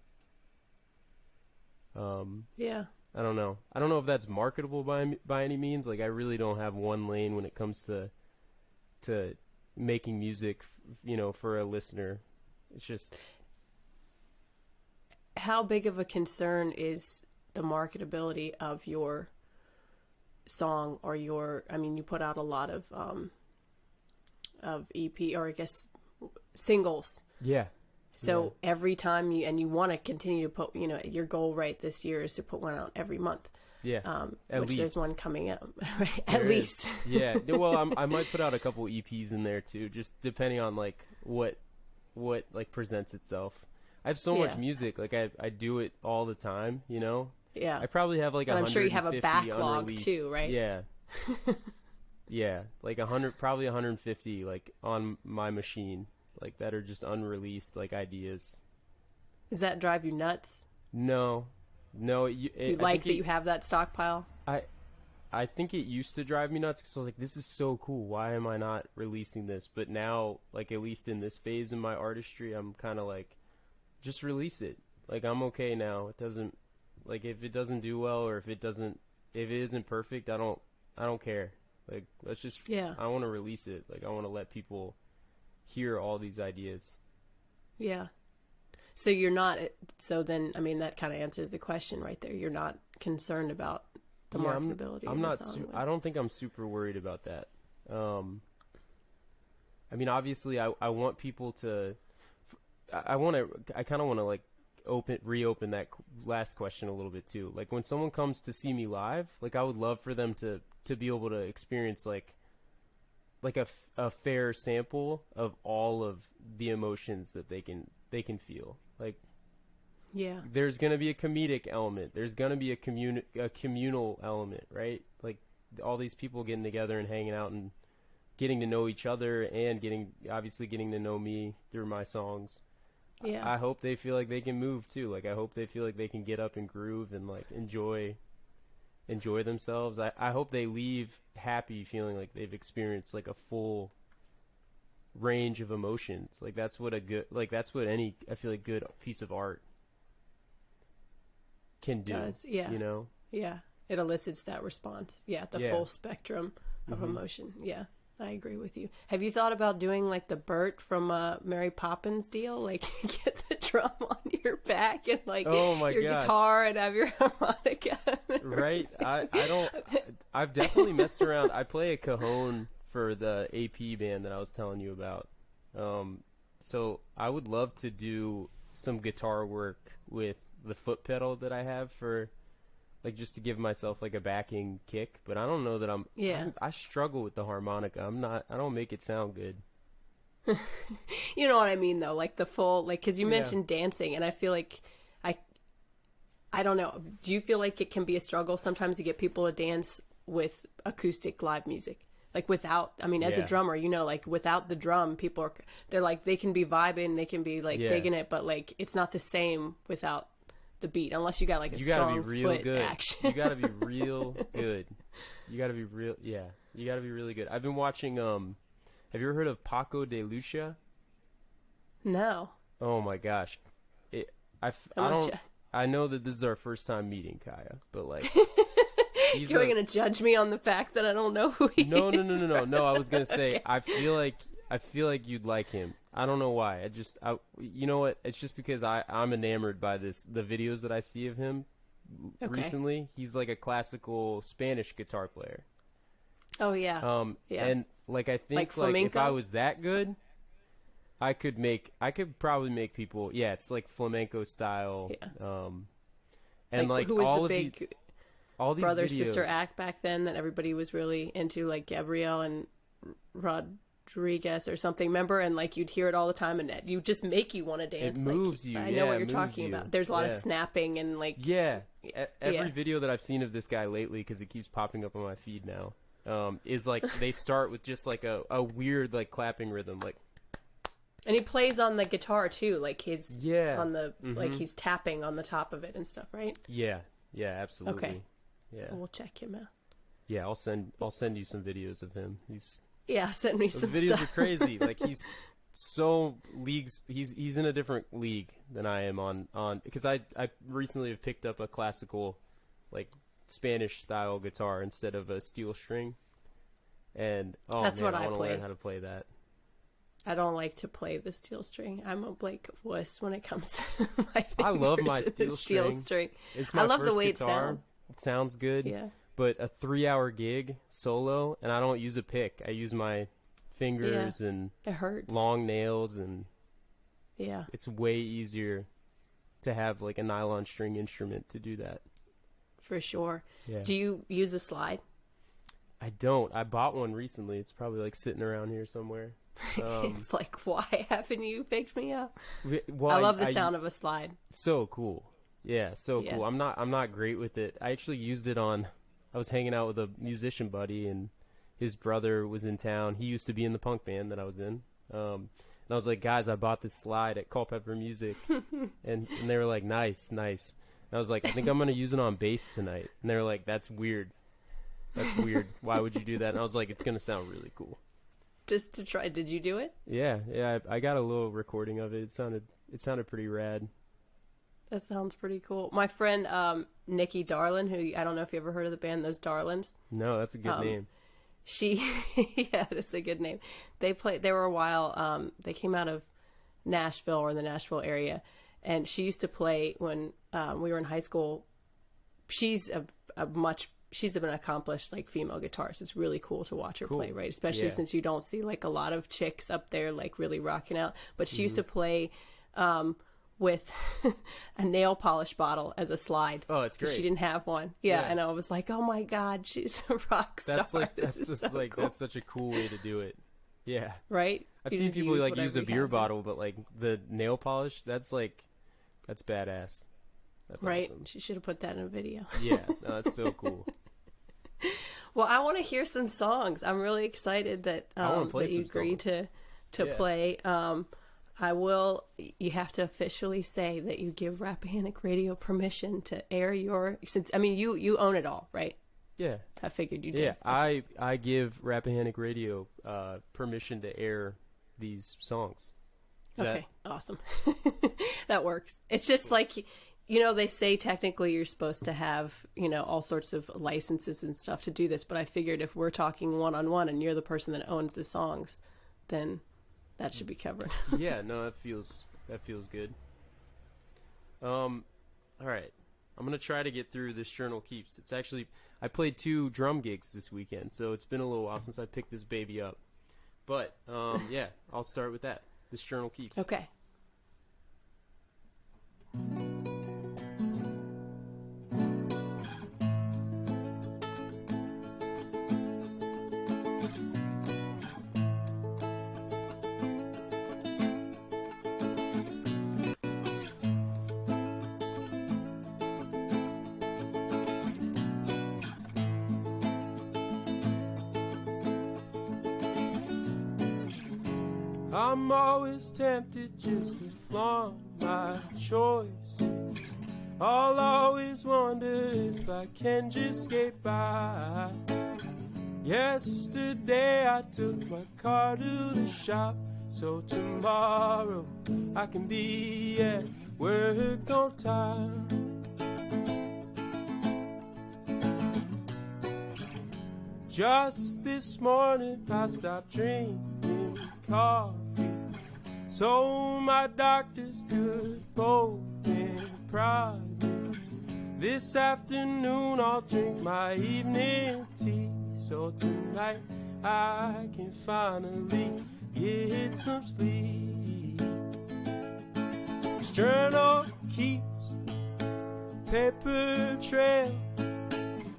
Yeah. I don't know if that's marketable by any means. Like, I really don't have one lane when it comes to making music, you know, for a listener. It's just, how big of a concern is the marketability of your song or you put out a lot of EP, or I guess singles. yeah. So every time you want to continue to put, you know, your goal right this year is to put one out every month. Yeah. Which least. There's one coming out, right? At least. Yeah. Well, I might put out a couple EPs in there too, just depending on like what like presents itself. I have so much music, like I do it all the time, you know? Yeah. I probably have like 150 I'm sure you have a backlog unreleased. too, right? Yeah. Yeah, like 100, probably 150 like on my machine, like that are just unreleased like ideas. Does that drive you nuts? No. You like that you have that stockpile? I think it used to drive me nuts because I was like, this is so cool. Why am I not releasing this? But now, like, at least in this phase in my artistry, I'm kind of like, just release it. Like, I'm okay now. It doesn't, like, if it doesn't do well or if it isn't perfect, I don't care. Like, let's just, I want to release it. Like, I want to let people hear all these ideas. Yeah. So you're not, so then, I mean, that kind of answers the question right there. You're not concerned about the marketability of the song. I don't think I'm super worried about that. I mean, obviously I want people to, I kind of want to like reopen that last question a little bit too. Like, when someone comes to see me live, like, I would love for them to be able to experience like a fair sample of all of the emotions that they can feel. Like, yeah, there's going to be a comedic element. There's going to be a communal element, right? Like, all these people getting together and hanging out and getting to know each other and obviously getting to know me through my songs. Yeah. I hope they feel like they can move too. Like, I hope they feel like they can get up and groove and like enjoy themselves. I hope they leave happy, feeling like they've experienced like a full range of emotions. Like, that's what any, I feel like, good piece of art can do. Does, yeah. You know? Yeah. It elicits that response. Yeah. The full spectrum of emotion. Yeah. I agree with you. Have you thought about doing like the Bert from Mary Poppins deal? Like, you get the drum on your back and like your guitar and have your harmonica. Right. I've definitely messed around. I play a cajon for the AP band that I was telling you about. So I would love to do some guitar work with the foot pedal that I have for, like, just to give myself like a backing kick. But I don't know that I struggle with the harmonica. I don't make it sound good. You know what I mean though? Like the full, like, cause you mentioned dancing, and I feel like I don't know. Do you feel like it can be a struggle sometimes to get people to dance with acoustic live music? Like, without, I mean, as a drummer, you know, like, without the drum, they're like, they can be vibing, they can be like digging it, but like, it's not the same without the beat, unless you got like a You gotta strong be real foot good. action. You gotta be real good. You gotta be real. Yeah, you gotta be really good. I've been watching. Have you ever heard of Paco de Lucia? No. Oh my gosh, I don't. I know that this is our first time meeting, Kaya, but like, You're gonna judge me on the fact that I don't know who he is. No. I was gonna say Okay. I feel like you'd like him. I don't know why. You know what? It's just because I'm enamored by the videos that I see of him recently. He's like a classical Spanish guitar player. Oh yeah. Yeah. And like I think Like if I flamenco? was that good, I could probably make people. Yeah, it's like flamenco style. Yeah. And like who was all the of big all these brother videos, sister act back then that everybody was really into, like Gabrielle and Rodriguez or something, remember? And like you'd hear it all the time, and you just make you want to dance. It moves like, you. I know what it you're moves talking you. about. There's a lot of Yeah. snapping and like Every video that I've seen of this guy lately, because it keeps popping up on my feed now, is like they start with just like a weird like clapping rhythm, like. And he plays on the guitar too, like he's on the like Mm-hmm. he's tapping on the top of it and stuff, right? Yeah, absolutely. Okay. Yeah, We'll check him out. yeah. I'll send you some videos of him. Send me Those some videos stuff. are crazy. Like he's so leagues. He's in a different league than I am on because I recently have picked up a classical, like Spanish style guitar instead of a steel string, and That's what I want to play. learn how to play that. I don't like to play the steel string. I'm a Blake wuss when it comes to my fingers. I love my and the steel string. It's my I love first the way guitar. it sounds. It sounds good. Yeah. But a 3-hour gig solo, and I don't use a pick. I use my fingers and It hurts. long nails, and Yeah. it's way easier to have like a nylon string instrument to do that. For sure. Yeah. Do you use a slide? I don't. I bought one recently. It's probably like sitting around here somewhere. It's like, why haven't you picked me up? Well, I love the sound of a slide. So cool. Yeah, so Yeah. cool. I'm not great with it. I actually used it on. I was hanging out with a musician buddy, and his brother was in town. He used to be in the punk band that I was in. And I was like, guys, I bought this slide at Culpeper Music, and they were like, nice. And I was like, I think I'm gonna use it on bass tonight. And they were like, that's weird. Why would you do that? And I was like, it's gonna sound really cool. Just to try. Did you do it? Yeah. I got a little recording of it. It sounded pretty rad. That sounds pretty cool. My friend Nikki Darlin, who I don't know if you ever heard of the band Those Darlins. No, that's a good name. She, yeah, that's a good name. They were a while. They came out of Nashville or in the Nashville area, and she used to play when we were in high school. She's she's an accomplished like female guitarist. It's really cool to watch her play, right? Especially since you don't see like a lot of chicks up there like really rocking out. But she used to play with a nail polish bottle as a slide. Oh, it's great. She didn't have one. Yeah, and I was like, oh my god, she's a rock star. That's such a cool way to do it. Yeah, right. I've seen people like use a beer bottle, but like the nail polish, that's badass. That's right. awesome. She should have put that in a video. Yeah, no, that's so cool. Well, I want to hear some songs. I'm really excited that that you agreed to play. I will. You have to officially say that you give Rappahannock Radio permission to air your. Since I mean, you own it all, right? Yeah, I figured you did. Yeah, I give Rappahannock Radio permission to air these songs. Okay, awesome. That works. It's just like, they say technically you're supposed to have, all sorts of licenses and stuff to do this, but I figured if we're talking one-on-one and you're the person that owns the songs, then that should be covered. Yeah, no, that feels good. All right. I'm going to try to get through this Journal Keeps. It's actually, I played 2 drum gigs this weekend, so it's been a little while since I picked this baby up. But, yeah, I'll start with that. This Journal Keeps. Okay. I'm always tempted just to flaunt my choices, I'll always wonder if I can just get by. Yesterday I took my car to the shop, so tomorrow I can be at work on time. Just this morning I stopped drinking coffee, so my doctors could open private. This afternoon I'll drink my evening tea, so tonight I can finally get some sleep. This journal keeps paper trail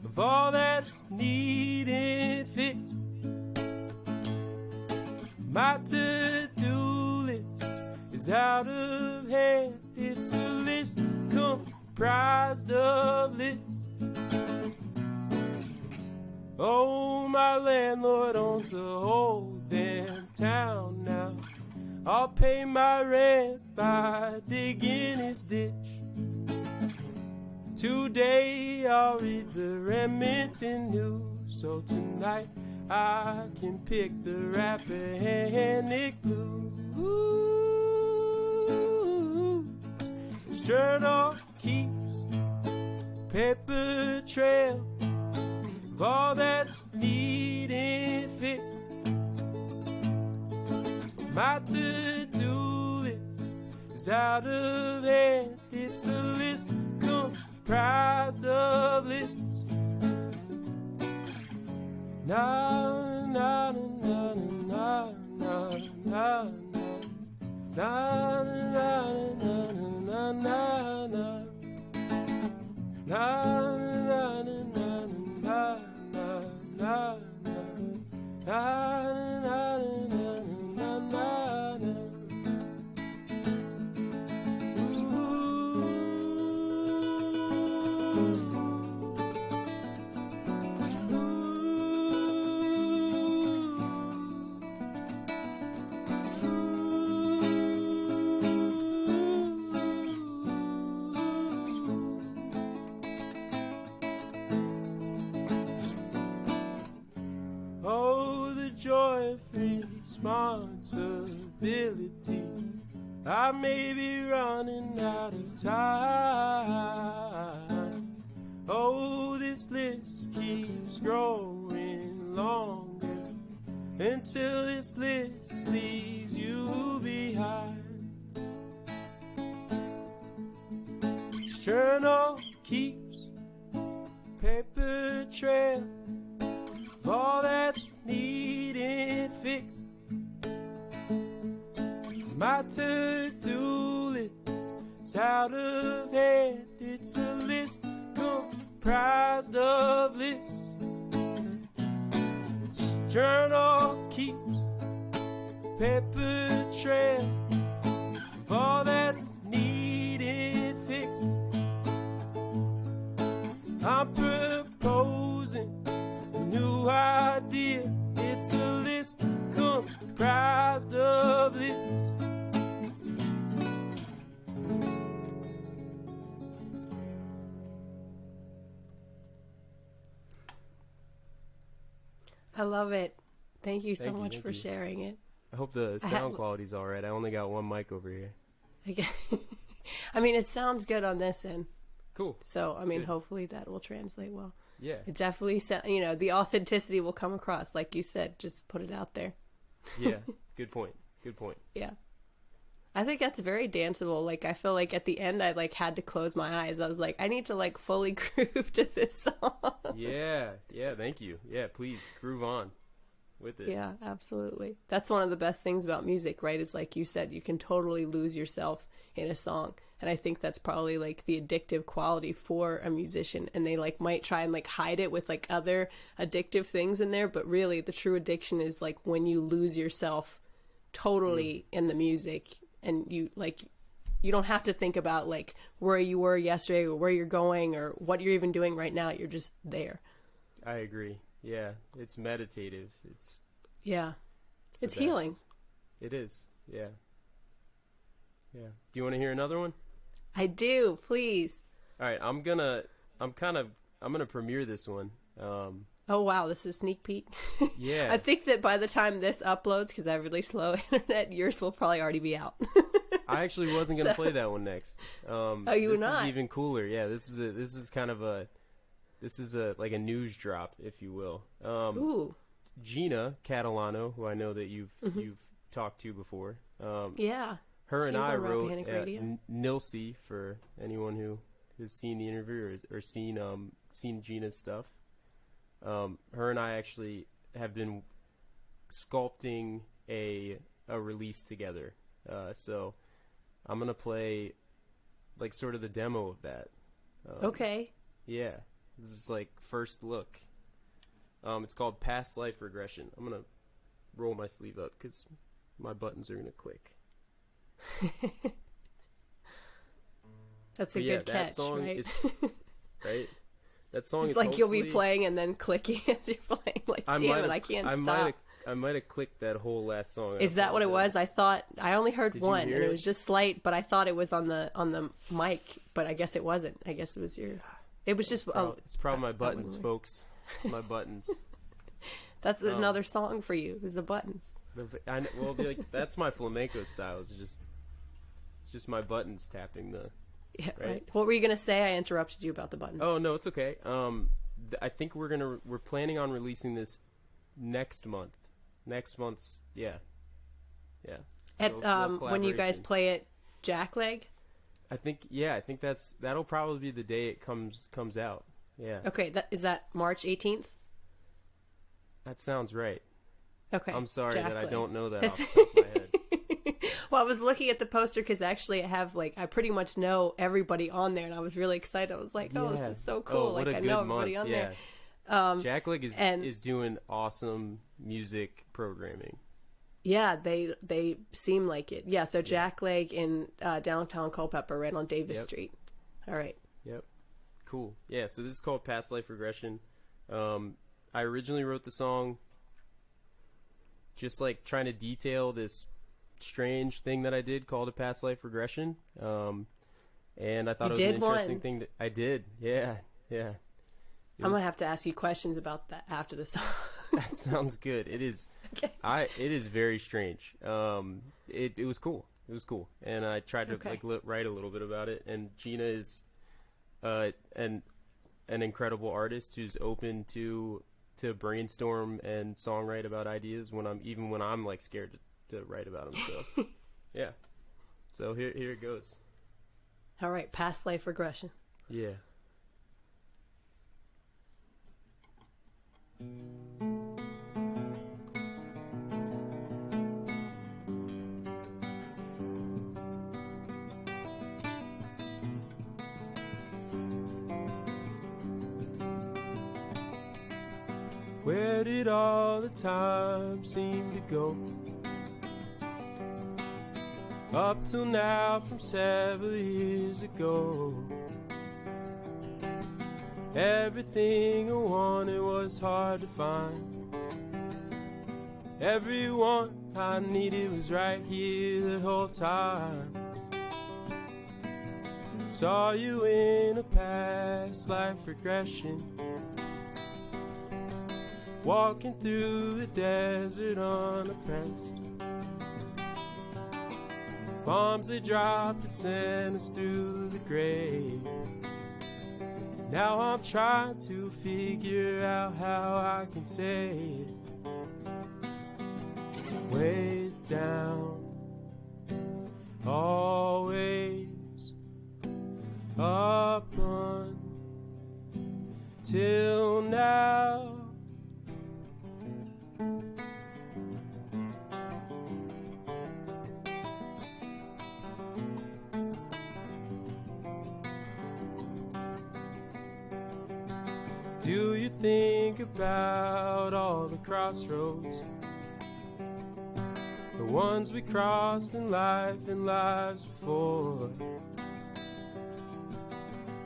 of all that's needed fixed. My to-do list is out of hand. It's a list comprised of lists. Oh, my landlord owns the whole damn town now. I'll pay my rent by digging his ditch. Today I'll read the Remington News, so tonight I can pick the Rappahannock Blues. This journal keeps paper trail of all that's needed fixed. My to-do list is out of hand. It's a list comprised of lists. Na na na na na na na na na na na na na. Na na na na na na na joy of responsibility. I may be running out of time. Oh, this list keeps growing longer until this list leaves you behind. This journal keeps paper trail of all that's needed fixed. My to-do list is out of hand. It's a list comprised of lists. This journal keeps paper trail of all that's needed fixed. I'm proposing a new idea. It's a list comprised of lists. I love it. Thank you so Thank you, much thank for you. sharing it. I hope the sound quality's all right. I only got one mic over here. Okay. I mean, it sounds good on this end. Cool. So, I mean, Good. hopefully that will translate well. Yeah. It definitely, the authenticity will come across. Like you said, just put it out there. Yeah. Good point. Good point. Yeah. I think that's very danceable. Like, I feel like at the end, I had to close my eyes. I was like, I need to fully groove to this song. Yeah. Yeah. Thank you. Yeah. Please groove on with it. Yeah, absolutely. That's one of the best things about music, right? Is like you said, you can totally lose yourself in a song. And I think that's probably the addictive quality for a musician. And they might try and hide it with other addictive things in there. But really the true addiction is when you lose yourself totally in the music, and you don't have to think about where you were yesterday or where you're going or what you're even doing right now. You're just there. I agree. Yeah. It's meditative. It's Yeah. the It's healing. best. It is. Yeah. Yeah. Do you want to hear another one? I do. Please. All right, I'm gonna premiere this one. Oh wow, this is sneak peek. Yeah. I think that by the time this uploads, because I have really slow internet, yours will probably already be out. I actually wasn't gonna play that one next. Oh, you were this not? is even cooler. Yeah, this is like a news drop, if you will. Ooh. Gina Catalano, who I know that you've talked to before. Yeah. Her She and was I on wrote Rappahannock Radio. Nilsi, for anyone who has seen the interview or seen Gina's stuff. Her and I actually have been sculpting a release together. So I'm gonna play like sort of the demo of that. Okay. Yeah, this is like first look. It's called Past Life Regression. I'm gonna roll my sleeve up because my buttons are gonna click. That's a good catch, right? Is, right? That song It's is like you'll be hopefully- playing and then clicking as you're playing. Like, damn it, I can't stop. I might have clicked that whole last song. Is that what it was? I thought I only heard Did you one, hear and it it? was just slight. But I thought it was on the mic, but I guess it wasn't. I guess it was your. It was just. It's probably my buttons, wasn't- folks. It's my buttons. That's another song for you. It was the buttons. Well, like, that's my flamenco style. It's just my buttons tapping the. Yeah, Right. right. What were you gonna say? I interrupted you about the buttons. Oh no, it's okay. I think we're planning on releasing this next month. Next month's yeah. At So, when you guys collaboration. play at Jackleg. I think that'll probably be the day it comes out. Yeah. Okay, is that March 18th? That sounds right. Okay. I'm sorry that I Jackleg. don't know that off the top of my head. Well, I was looking at the poster because actually I pretty much know everybody on there, and I was really excited. I was like, oh, this Yeah. is so Oh, cool. what Like a I good know everybody month. on Yeah. there. Jackleg and- is doing awesome music programming. Yeah, they seem like it. Yeah, so Jackleg in downtown Culpeper, right on Davis Yep. Street. All right. Yep. Cool. Yeah, so this is called Past Life Regression. I originally wrote the song just like trying to detail this strange thing that I did called a past life regression. And I thought You it was did an interesting one. thing. I did. Yeah. It I'm was- gonna have to ask you questions about that after the song. That sounds good. It is. Okay. It is very strange. It was cool. It was cool, and I tried to Okay. write a little bit about it. And Gina is, an incredible artist who's open to brainstorm and songwrite about ideas when I'm like scared to write about them. So, yeah. So here it goes. All right, past life regression. Yeah. Where did all the time seem to go? Up till now, from several years ago. Everything I wanted was hard to find. Everyone I needed was right here the whole time. Saw you in a past life regression, walking through the desert unoppressed. Bombs they dropped that sent us through the grave. Now I'm trying to figure out how I can say it. Way down, always up until now. Do you think about all the crossroads, the ones we crossed in life and lives before?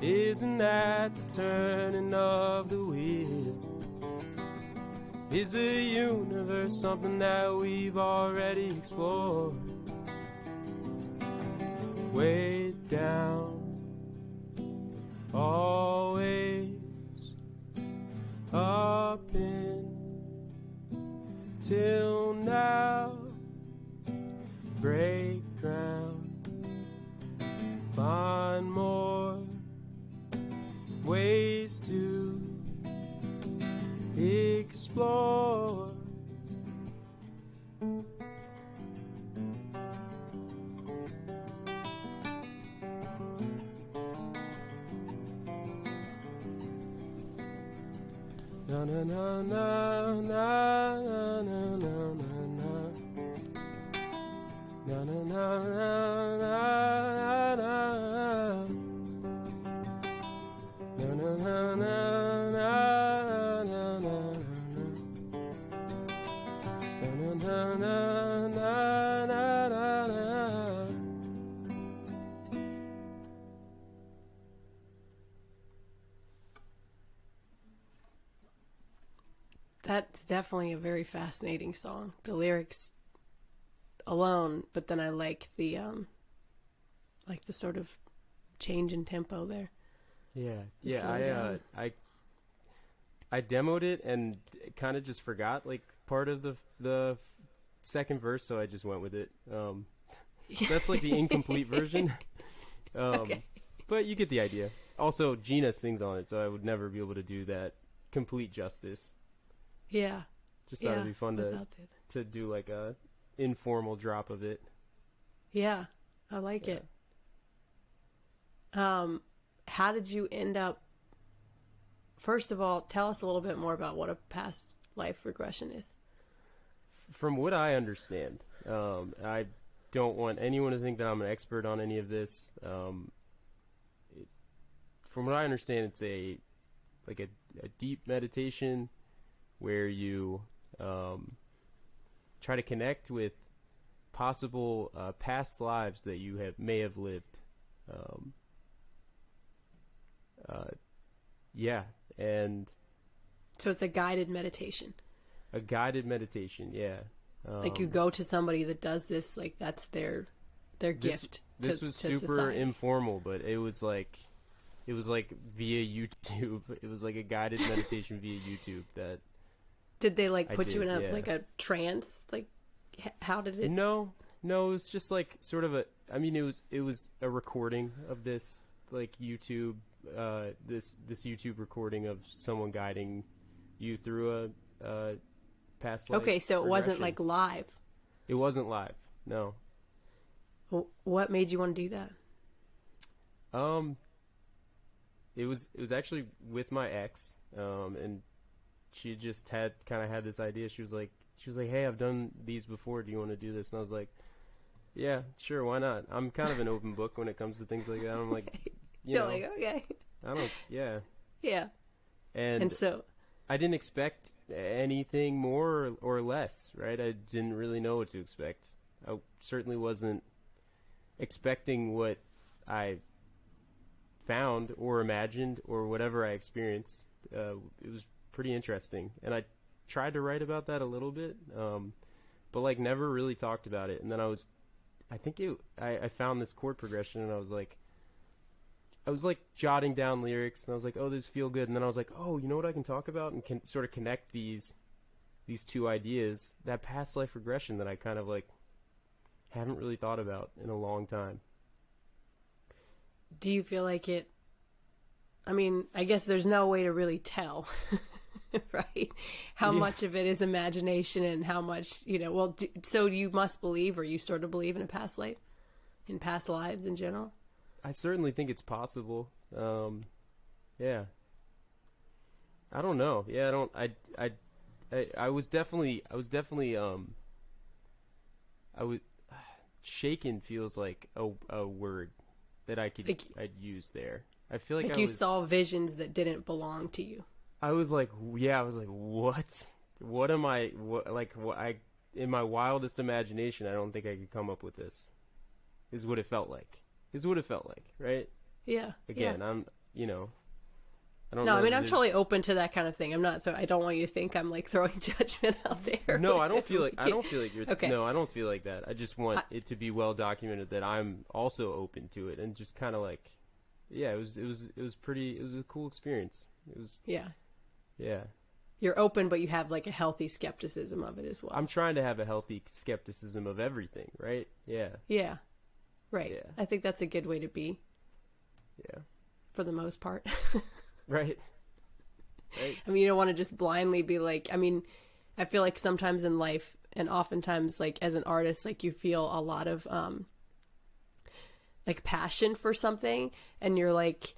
Isn't that the turning of the wheel? Is the universe something that we've already explored? Way down, always up till now, break ground, find more ways to explore. Na na na na na na na na na na na na na na na na. That's definitely a very fascinating song. The lyrics alone, but then I like the sort of change in tempo there. Yeah. I demoed it and kind of just forgot like part of the second verse, so I just went with it. That's like the incomplete version. Okay. But you get the idea. Also, Gina sings on it, so I would never be able to do that complete justice. Yeah. Just thought it'd be fun to do like a informal drop of it. Yeah, I like it. How did you end up? First of all, tell us a little bit more about what a past life regression is. From what I understand, I don't want anyone to think that I'm an expert on any of this. From what I understand, it's a deep meditation where you try to connect with possible past lives that you may have lived. And so it's a guided meditation. A guided meditation, yeah. Like you go to somebody that does this, like that's their gift. This was to super society. informal, but it was like via YouTube. It was like a guided meditation via YouTube that. Did they like put you in yeah. a trance? Like, how did it? No, it was just like sort of it was a recording of this like YouTube, this YouTube recording of someone guiding you through a past life. Okay, so it wasn't regression. like live. It wasn't live. No. What made you want to do that? It was actually with my ex, and she just had this idea. She was like, hey, I've done these before. Do you want to do this? And I was like, yeah, sure. Why not? I'm kind of an open book when it comes to things like that. I'm like, You're like, okay. Yeah. Yeah. And so I didn't expect anything more or less, right? I didn't really know what to expect. I certainly wasn't expecting what I found or imagined or whatever I experienced. It was pretty interesting, and I tried to write about that a little bit, but like never really talked about it. And then I found this chord progression, and I was like jotting down lyrics, and I was like, oh, these feel good. And then I was like, oh, you know what I can talk about and can sort of connect these two ideas, that past life regression that I kind of like haven't really thought about in a long time. do you feel like it? I mean, I guess there's no way to really tell, right? How much of it is imagination and how much, so you must believe, or you sort of believe in a past life, in past lives in general? I certainly think it's possible. Yeah. I don't know. Yeah, I was definitely shaken feels like a word that I'd use there. I feel like you saw visions that didn't belong to you. I was like, what? What am I? In my wildest imagination, I don't think I could come up with this. Is what it felt like. Right? Yeah. Again, yeah. I don't know. No, I mean, I'm totally open to that kind of thing. I'm not, so I don't want you to think I'm like throwing judgment out there. No, I don't feel like you're, okay. No, I don't feel like that. I just want it to be well documented that I'm also open to it, and just kind of like, yeah, it was a cool experience. It was, Yeah. yeah. You're open, but you have like a healthy skepticism of it as well. I'm trying to have a healthy skepticism of everything, right? Yeah. Yeah. Right. Yeah. I think that's a good way to be. Yeah. For the most part. Right. Right. I mean, you don't want to just blindly be like, I mean, I feel like sometimes in life and oftentimes like as an artist, like you feel a lot of like passion for something and you're like,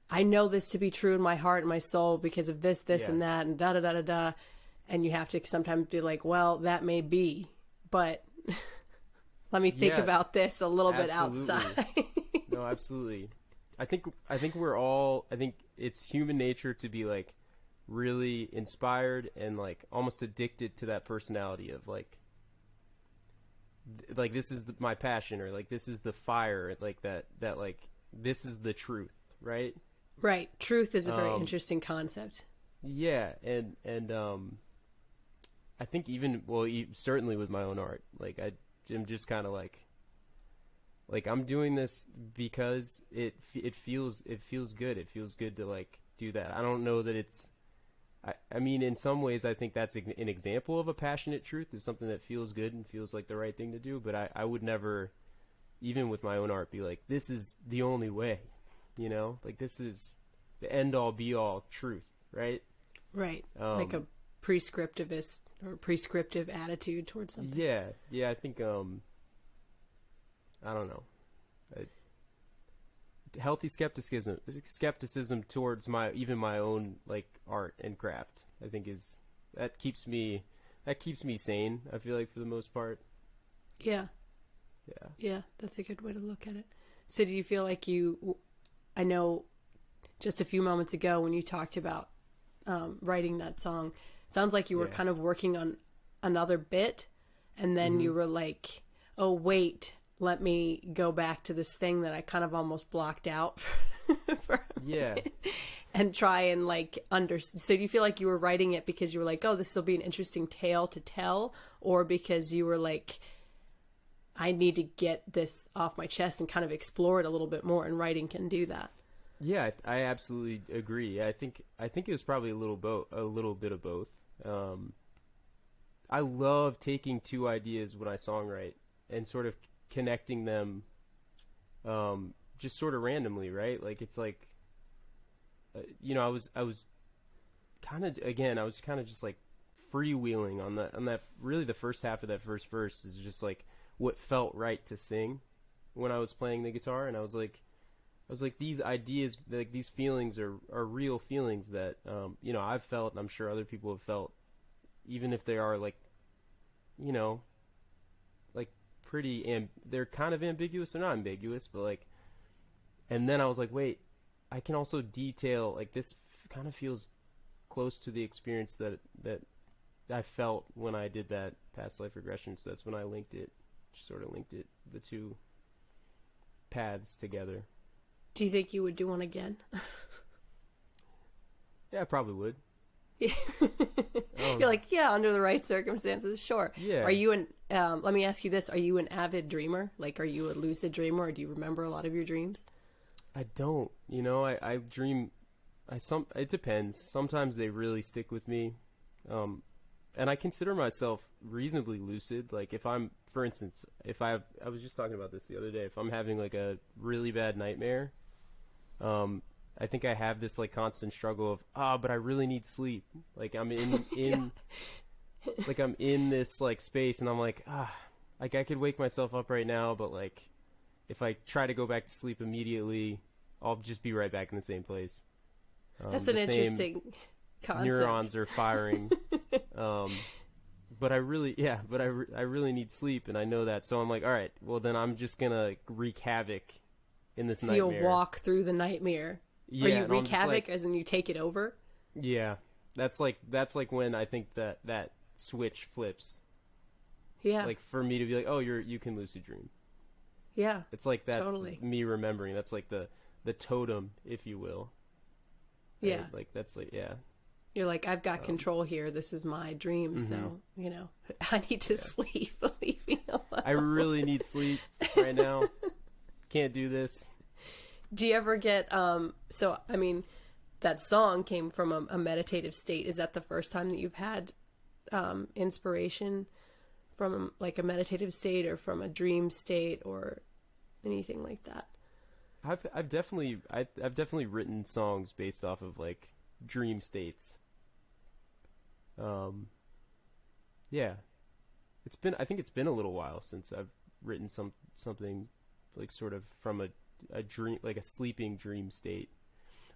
I know this to be true in my heart and my soul because of this, Yeah. and that and da da da da da. And you have to sometimes be like, well, that may be, but let me think Yeah. about this a little Absolutely. bit outside. No, absolutely. I think we're all, I think it's human nature to be like really inspired and like almost addicted to that personality of like this is my passion, or like this is the fire, like that like this is the truth, right? Right. Truth is a very interesting concept. Yeah, and I think even, well, certainly with my own art, like I'm just kind of like I'm doing this because it feels good. It feels good to like do that. I don't know that it's, I mean, in some ways, I think that's an example of a passionate truth, is something that feels good and feels like the right thing to do. But I would never, even with my own art, be like, this is the only way, you know, like this is the end all be all truth, right? Right. Like a prescriptivist or prescriptive attitude towards something. Yeah. Yeah. I think, I don't know. Healthy skepticism towards even my own like art and craft, I think that keeps me sane, I feel like, for the most part. Yeah. Yeah. Yeah, that's a good way to look at it. So do you feel like I know just a few moments ago when you talked about writing that song, sounds like you were kind of working on another bit, and then you were like, oh wait, let me go back to this thing that I kind of almost blocked out Yeah. and try and like understand. So do you feel like you were writing it because you were like, oh, this will be an interesting tale to tell, or because you were like, I need to get this off my chest and kind of explore it a little bit more, and writing can do that? Yeah, I absolutely agree. I think it was probably a little bit of both. I love taking two ideas when I songwrite and sort of connecting them, just sort of randomly, right? Like it's like, you know, I was kind of just like freewheeling on that. Really, the first half of that first verse is just like what felt right to sing when I was playing the guitar, and I was like, these ideas, like these feelings are real feelings that, you know, I've felt, and I'm sure other people have felt, even if they are like, you know, like they're kind of ambiguous. They're not ambiguous, but like, and then I was like, wait, I can also detail, like this kind of feels close to the experience that I felt when I did that past life regression. So that's when I sort of linked the two paths together. Do you think you would do one again? Yeah, I probably would. You're like, yeah, under the right circumstances, sure. Yeah. Are you let me ask you this, are you an avid dreamer? Like, are you a lucid dreamer, or do you remember a lot of your dreams? I don't, you know, I dream, it depends. Sometimes they really stick with me. And I consider myself reasonably lucid. Like if I'm, for instance, I was just talking about this the other day, if I'm having like a really bad nightmare, I think I have this like constant struggle of, but I really need sleep. Like I'm in like I'm in this like space, and I'm like, like I could wake myself up right now, but like if I try to go back to sleep immediately, I'll just be right back in the same place. That's an interesting concept. Neurons are firing. But I really need sleep, and I know that. So I'm like, all right, well then I'm just gonna wreak havoc in this nightmare. So you'll walk through the nightmare. Yeah, or you wreak havoc as in you take it over? Yeah. That's like when I think that switch flips. Yeah. Like for me to be like, oh, you can lucid dream. Yeah. It's like that's totally. Me remembering. That's like the totem, if you will. Yeah. Right? Like that's like, yeah. You're like, I've got control here. This is my dream. So, you know, I need to sleep. Leave me alone. I really need sleep right now. Can't do this. Do you ever get, so, I mean, that song came from a meditative state. Is that the first time that you've had inspiration from like a meditative state or from a dream state or anything like that? I've definitely written songs based off of like dream states. Yeah, I think it's been a little while since I've written something like sort of from a dream, like a sleeping dream state.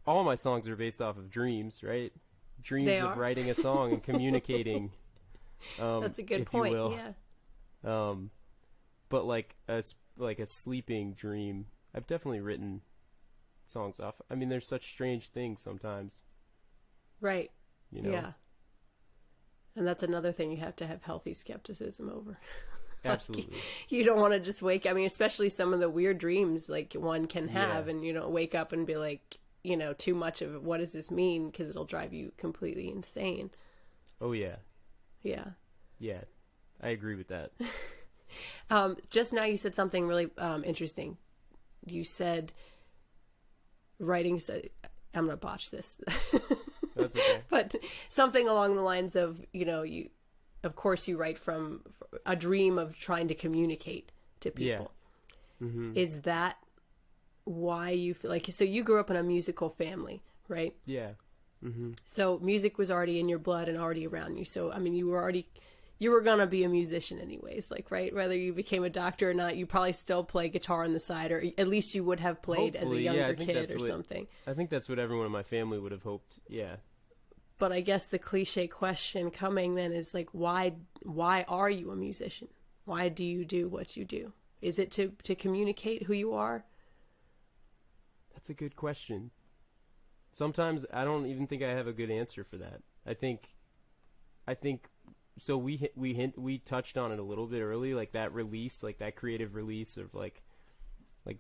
All my songs are based off of dreams, right? Dreams of writing a song and communicating. That's a good point. Yeah. But like a sleeping dream, I've definitely written songs off. I mean, there's such strange things sometimes. Right. You know? Yeah. And that's another thing you have to have healthy skepticism over. Absolutely. Like, you don't want to just wake, I mean, especially some of the weird dreams like one can have, and you know, wake up and be like, you know, too much of it. What does this mean? Because it'll drive you completely insane. Oh yeah. Yeah. Yeah. I agree with that. Just now you said something really interesting. You said writing, I'm going to botch this. That's okay. But something along the lines of, you know, of course you write from a dream of trying to communicate to people. Yeah. Mm-hmm. Is that why you feel like, so you grew up in a musical family, right? Yeah. Mm-hmm. So music was already in your blood and already around you. So, I mean, you were going to be a musician anyways, like, right? Whether you became a doctor or not, you probably still play guitar on the side, or at least you would have played Hopefully, as a younger kid or something. I think that's what everyone in my family would have hoped. Yeah. But I guess the cliche question coming then is like, why are you a musician? Why do you do what you do? Is it to communicate who you are? That's a good question. Sometimes I don't even think I have a good answer for that. I think so we touched on it a little bit early, like that release, like that creative release of like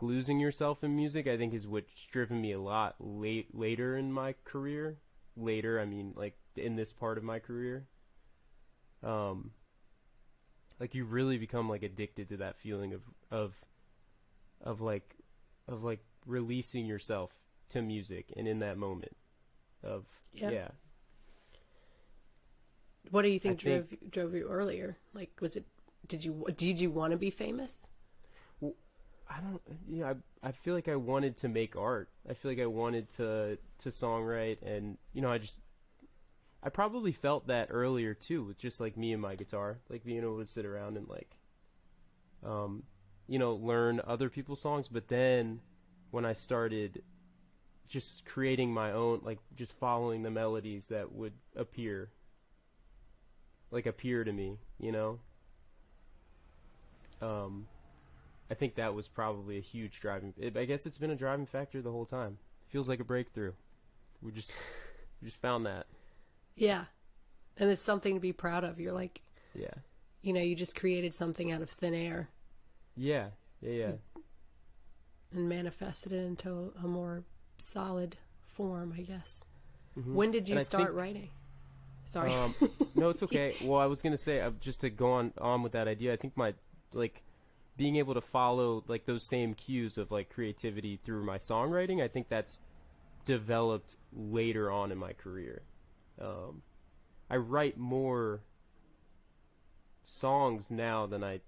losing yourself in music, I think is what's driven me a lot later in my career. Later, I mean like in this part of my career. Like you really become like addicted to that feeling of like releasing yourself to music, and in that moment of yeah. What do you think drove you earlier? Like, was it, did you want to be famous? Well, I don't, you know, I feel like I wanted to make art. I feel like I wanted to songwrite, and you know, I probably felt that earlier too, with just like me and my guitar, like being able to sit around and like you know, learn other people's songs. But then when I started just creating my own, like just following the melodies that would appear to me, you know, I think that was probably a huge I guess it's been a driving factor the whole time. It feels like a breakthrough. We just found that. Yeah. And it's something to be proud of. You're like, yeah, you know, you just created something out of thin air. Yeah. And manifested it into a more solid form, I guess. Mm-hmm. When did you start writing? Sorry. No, it's okay. Well, I was going to say, just to go on with that idea, I think my, like, being able to follow, like, those same cues of, like, creativity through my songwriting, I think that's developed later on in my career. I write more songs now than I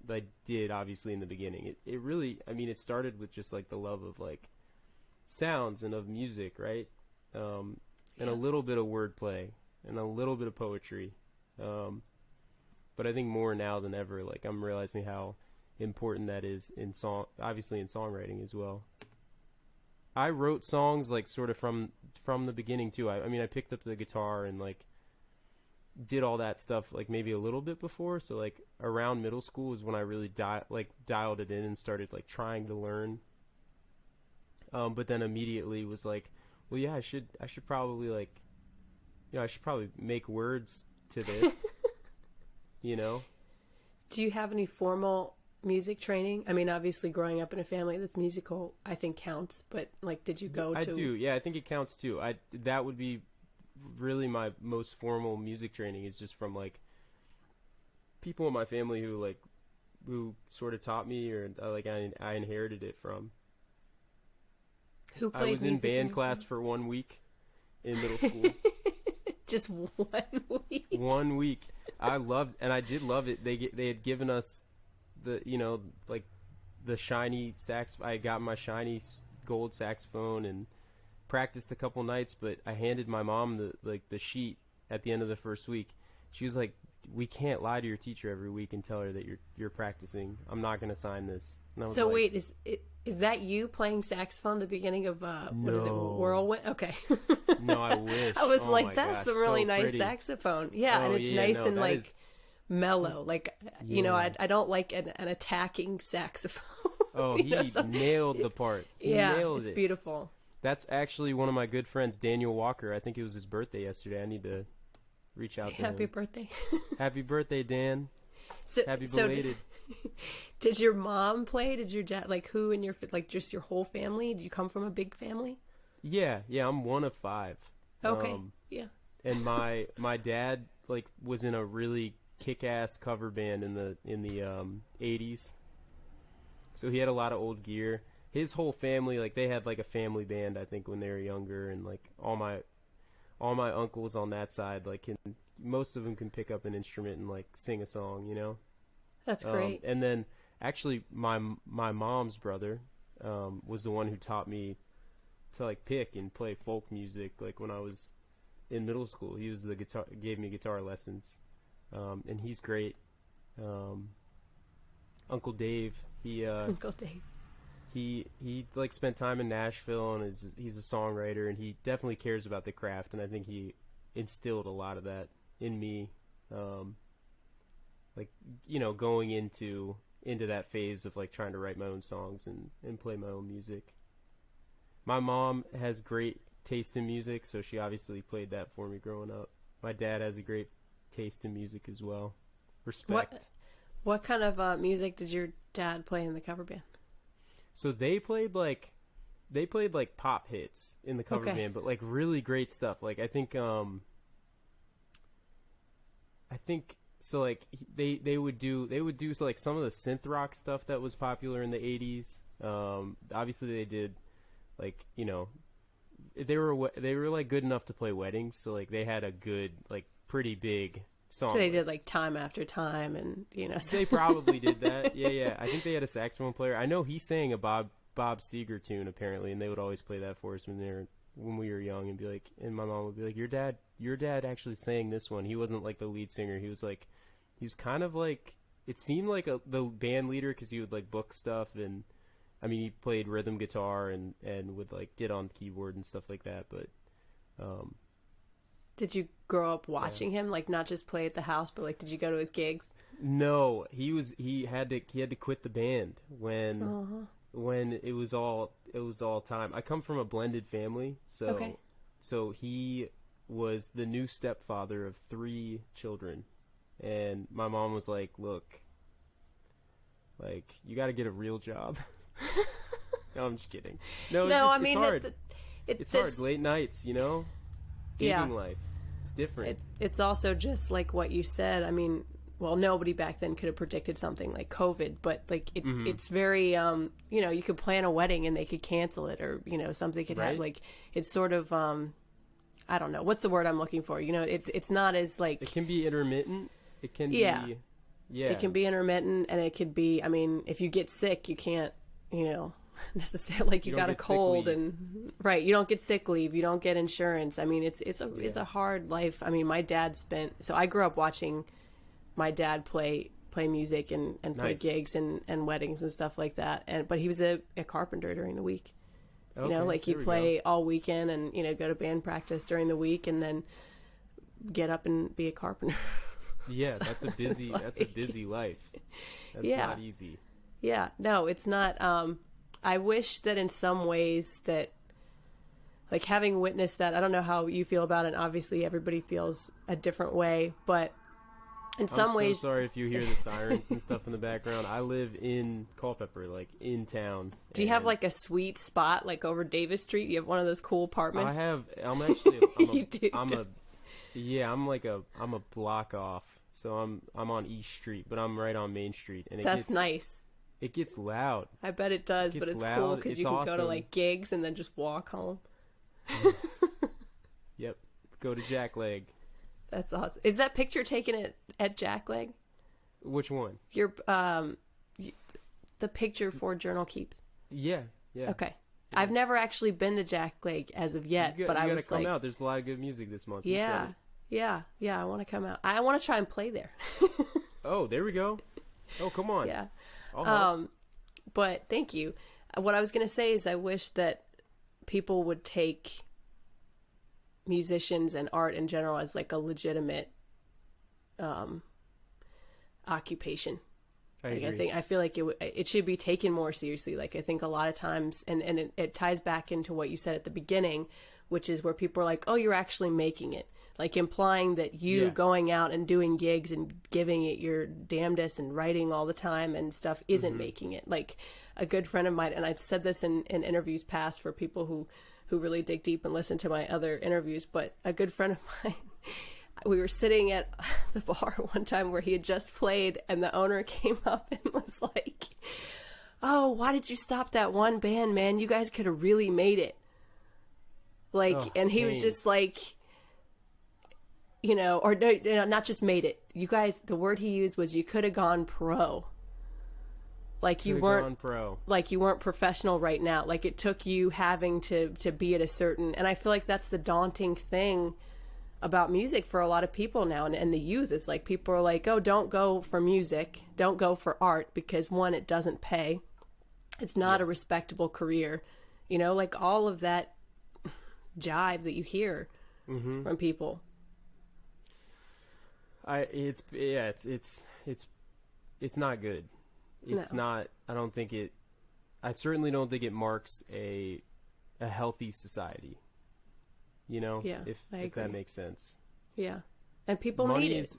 did, obviously, in the beginning. It really, I mean, it started with just, like, the love of, like, sounds and of music, right? And a little bit of wordplay. And a little bit of poetry. But I think more now than ever, like, I'm realizing how important that is obviously in songwriting as well. I wrote songs, like, sort of from the beginning, too. I mean, I picked up the guitar and, like, did all that stuff, like, maybe a little bit before. So, like, around middle school is when I really dialed it in and started, like, trying to learn. But then immediately was like, well, yeah, I should probably, like, you know, I should probably make words to this, you know? Do you have any formal music training? I mean, obviously growing up in a family that's musical, I think counts, but like, did you go to... I do. Yeah, I think it counts too. That would be really my most formal music training, is just from like people in my family who sort of taught me, or like I inherited it from. Who I played was in music band class for 1 week in middle school. Just 1 week. 1 week. I did love it. They had given us the, like the shiny sax. I got my shiny gold saxophone and practiced a couple nights, but I handed my mom the sheet at the end of the first week. She was like, "We can't lie to your teacher every week and tell her that you're practicing. I'm not going to sign this." And I was So like, wait, is that you playing saxophone the beginning of what is it, No. Whirlwind? Okay. No, I wish. I was Oh like, my that's gosh, a really so nice pretty. saxophone. Yeah, Oh, and it's yeah, nice no, and that like is- mellow. Like I don't like an attacking saxophone. Oh, he nailed the part. He Yeah, nailed it's it. beautiful. That's actually one of my good friends, Daniel Walker. I think it was his birthday yesterday. I need to reach out to Happy him. birthday. Happy birthday, Dan. So, Happy so belated. did your mom play? Did your dad, like who in your, like just your whole family? Did you come from a big family? Yeah, I'm one of 5. Okay. Yeah. And my dad like was in a really kick-ass cover band in the 80s. So he had a lot of old gear. His whole family, like they had like a family band, I think, when they were younger, and like all my uncles on that side, like most of them can pick up an instrument and like sing a song, That's great. And then actually my mom's brother was the one who taught me to like pick and play folk music. Like when I was in middle school, he was gave me guitar lessons, and he's great. Uncle Dave, Uncle Dave. he like spent time in Nashville, and he's a songwriter, and he definitely cares about the craft, and I think he instilled a lot of that in me, like going into that phase of like trying to write my own songs and play my own music. My mom has great taste in music, so she obviously played that for me growing up. My dad has a great taste in music as well. Respect. What kind of music did your dad play in the cover band? So they played like pop hits in the cover band, but like really great stuff. Like I think so like they would do like some of the synth rock stuff that was popular in the 80s. Obviously they did like, they were like good enough to play weddings, so like they had a good like pretty big song. So they list. did like Time After Time, and They probably did that. Yeah. I think they had a saxophone player. I know he sang a Bob Seger tune apparently, and they would always play that for us when we were young, and be like, and my mom would be like, your dad actually sang this one. He wasn't like the lead singer. He was kind of like, it seemed like the band leader, because he would like book stuff, and I mean he played rhythm guitar and would like get on the keyboard and stuff like that. But did you grow up watching him, like not just play at the house, but like did you go to his gigs? No, he had to quit the band when it was all time. I come from a blended family, so he was the new stepfather of 3 children, and my mom was like, "Look, like you got to get a real job." No, I'm just kidding. No, I mean, it's hard. It's hard. Late nights, gigging life. It's different. It's also just like what you said. I mean, well, nobody back then could have predicted something like COVID, but like it's very, you could plan a wedding and they could cancel it, or, something could have, like, it's sort of, I don't know, what's the word I'm looking for? It's not as like, it can be intermittent. It can be, it can be intermittent, and it could be, I mean, if you get sick, you can't, necessarily, like you got a cold and you don't get sick leave, you don't get insurance. I mean, it's a hard life. I mean, my dad so I grew up watching my dad play music and play gigs and weddings and stuff like that, but he was a carpenter during the week. Like he'd play all weekend and go to band practice during the week and then get up and be a carpenter. Yeah, so that's a busy life. That's not easy. Yeah, no, it's not. I wish that in some ways that, like, having witnessed that, I don't know how you feel about it. Obviously, everybody feels a different way, but in some ways... I'm so sorry if you hear the sirens and stuff in the background. I live in Culpeper, like, in town. Do you have, like, a sweet spot, like, over Davis Street? You have one of those cool apartments? I'm actually... You do. I'm a block off. So I'm on East Street, but I'm right on Main Street. And That's nice. It gets loud. I bet it does, but it's cool because you can go to like gigs and then just walk home. Yep. Go to Jackleg. That's awesome. Is that picture taken at Jackleg? Which one? Your the picture for Journal Keeps. Yeah. Okay. Yes. I've never actually been to Jackleg as of yet, but I was like, you gotta come out. There's a lot of good music this month. Yeah. I want to come out. I want to try and play there. Oh, there we go. Oh, come on. Yeah. But thank you. What I was going to say is I wish that people would take musicians and art in general as like a legitimate occupation. I feel like it should be taken more seriously. Like I think a lot of times, and it ties back into what you said at the beginning, which is where people are like, oh, you're actually making it. Like implying that you going out and doing gigs and giving it your damnedest and writing all the time and stuff isn't making it. Like a good friend of mine, and I've said this in interviews past for people who really dig deep and listen to my other interviews, but a good friend of mine, we were sitting at the bar one time where he had just played and the owner came up and was like, oh, why did you stop that one band, man? You guys could have really made it. Like, and he was just like, you know, or no, not just made it. You guys, the word he used was you could have gone pro. Like you weren't pro. Like you weren't professional right now. Like it took you having to be at a certain, and I feel like that's the daunting thing about music for a lot of people now, and the youth is like, people are like, oh, don't go for music, don't go for art, because one, it doesn't pay, it's not a respectable career, you know, like all of that jive that you hear from people. It's not good. It's not. I certainly don't think it marks a healthy society. You know, if that makes sense. Yeah, and people need it.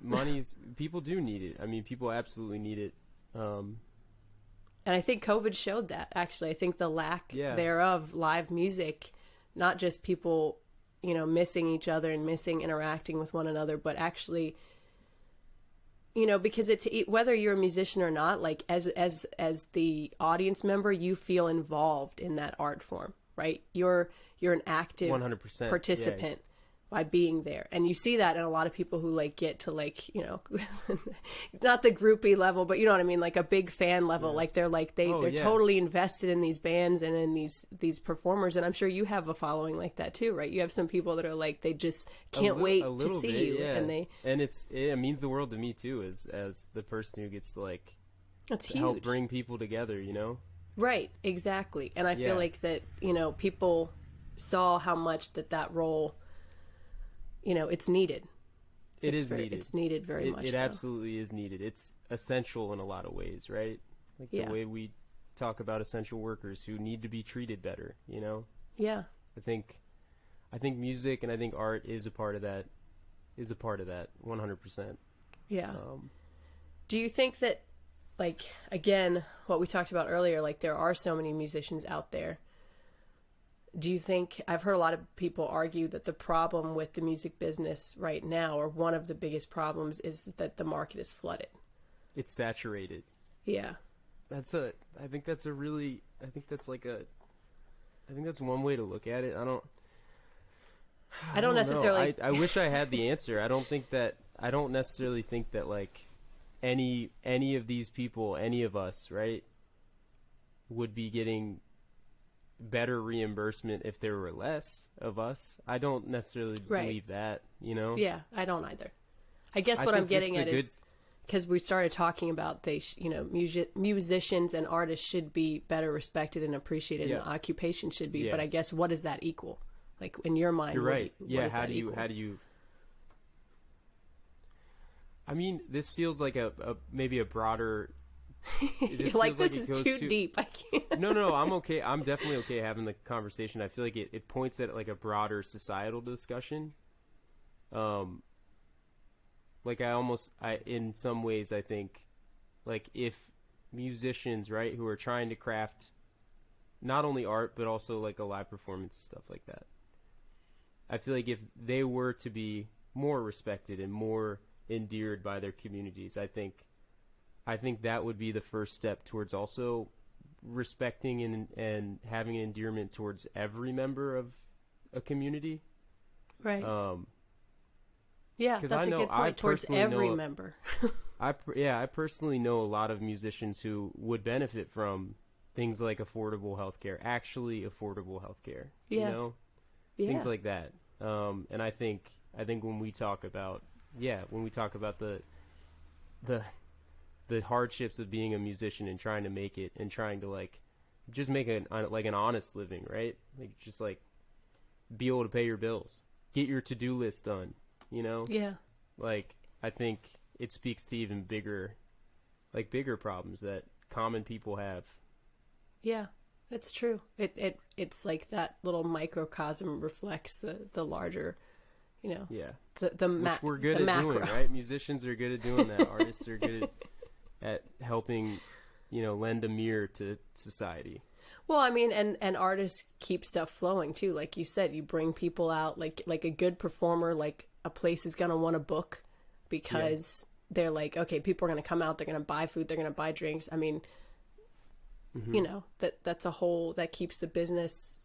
People do need it. I mean, people absolutely need it. And I think COVID showed that. Actually, I think the lack thereof live music, not just people, you know, missing each other and missing interacting with one another, but actually, you know, because whether you're a musician or not, like as the audience member, you feel involved in that art form, right? You're an active 100% participant by being there, and you see that in a lot of people who like get to like, you know, not the groupie level, but you know what I mean, like a big fan level. Like they're totally invested in these bands and in these performers, and I'm sure you have a following like that too, right? You have some people that are like, they just can't wait to see you, and it means the world to me too, as the person who gets to like help bring people together, you know? Right, exactly. And I feel like that, you know, people saw how much that role, you know, it's needed. It's needed. It's needed very much. It absolutely is needed. It's essential in a lot of ways, right? Like the way we talk about essential workers who need to be treated better, you know? Yeah. I think music and I think art is a part of that. 100%. Yeah. Do you think that, like, again, what we talked about earlier, like there are so many musicians out there. Do you think, I've heard a lot of people argue that the problem with the music business right now, or one of the biggest problems, is that the market is flooded. It's saturated. Yeah. I think that's one way to look at it. I don't necessarily. I wish I had the answer. I don't necessarily think that like any of these people, any of us, right, would be getting better reimbursement if there were less of us. I don't necessarily believe that, you know? Yeah, I don't either. I guess what I'm getting at is, because we started talking about musicians and artists should be better respected and appreciated, and the occupation should be, but I guess what does that equal? Like in your mind, you're right. How do you I mean, this feels like maybe a broader. This is too deep. I can't. No, I'm okay. I'm definitely okay having the conversation. I feel like it points at like a broader societal discussion. Like in some ways, I think, like if musicians, right, who are trying to craft not only art but also like a live performance, stuff like that, I feel like if they were to be more respected and more endeared by their communities, I think I think that would be the first step towards also respecting and having an endearment towards every member of a community. Right. That's I a know good point. Towards every member. I personally know a lot of musicians who would benefit from things like affordable healthcare, actually affordable healthcare. Yeah. You know, things like that. And I think when we talk about the hardships of being a musician and trying to make it and trying to like just make an honest living, right? Like just like be able to pay your bills, get your to-do list done, you know? Yeah. Like I think it speaks to even bigger problems that common people have. Yeah. That's true. It's like that little microcosm reflects the larger, you know. Yeah. Which we're good at macro. doing, right? Musicians are good at doing that. Artists are good at helping, you know, lend a mirror to society. Well, I mean, and artists keep stuff flowing too. Like you said, you bring people out, like a good performer, like a place is going to want to book because they're like, okay, people are going to come out, they're going to buy food, they're going to buy drinks. I mean, you know, that's a whole, that keeps the business,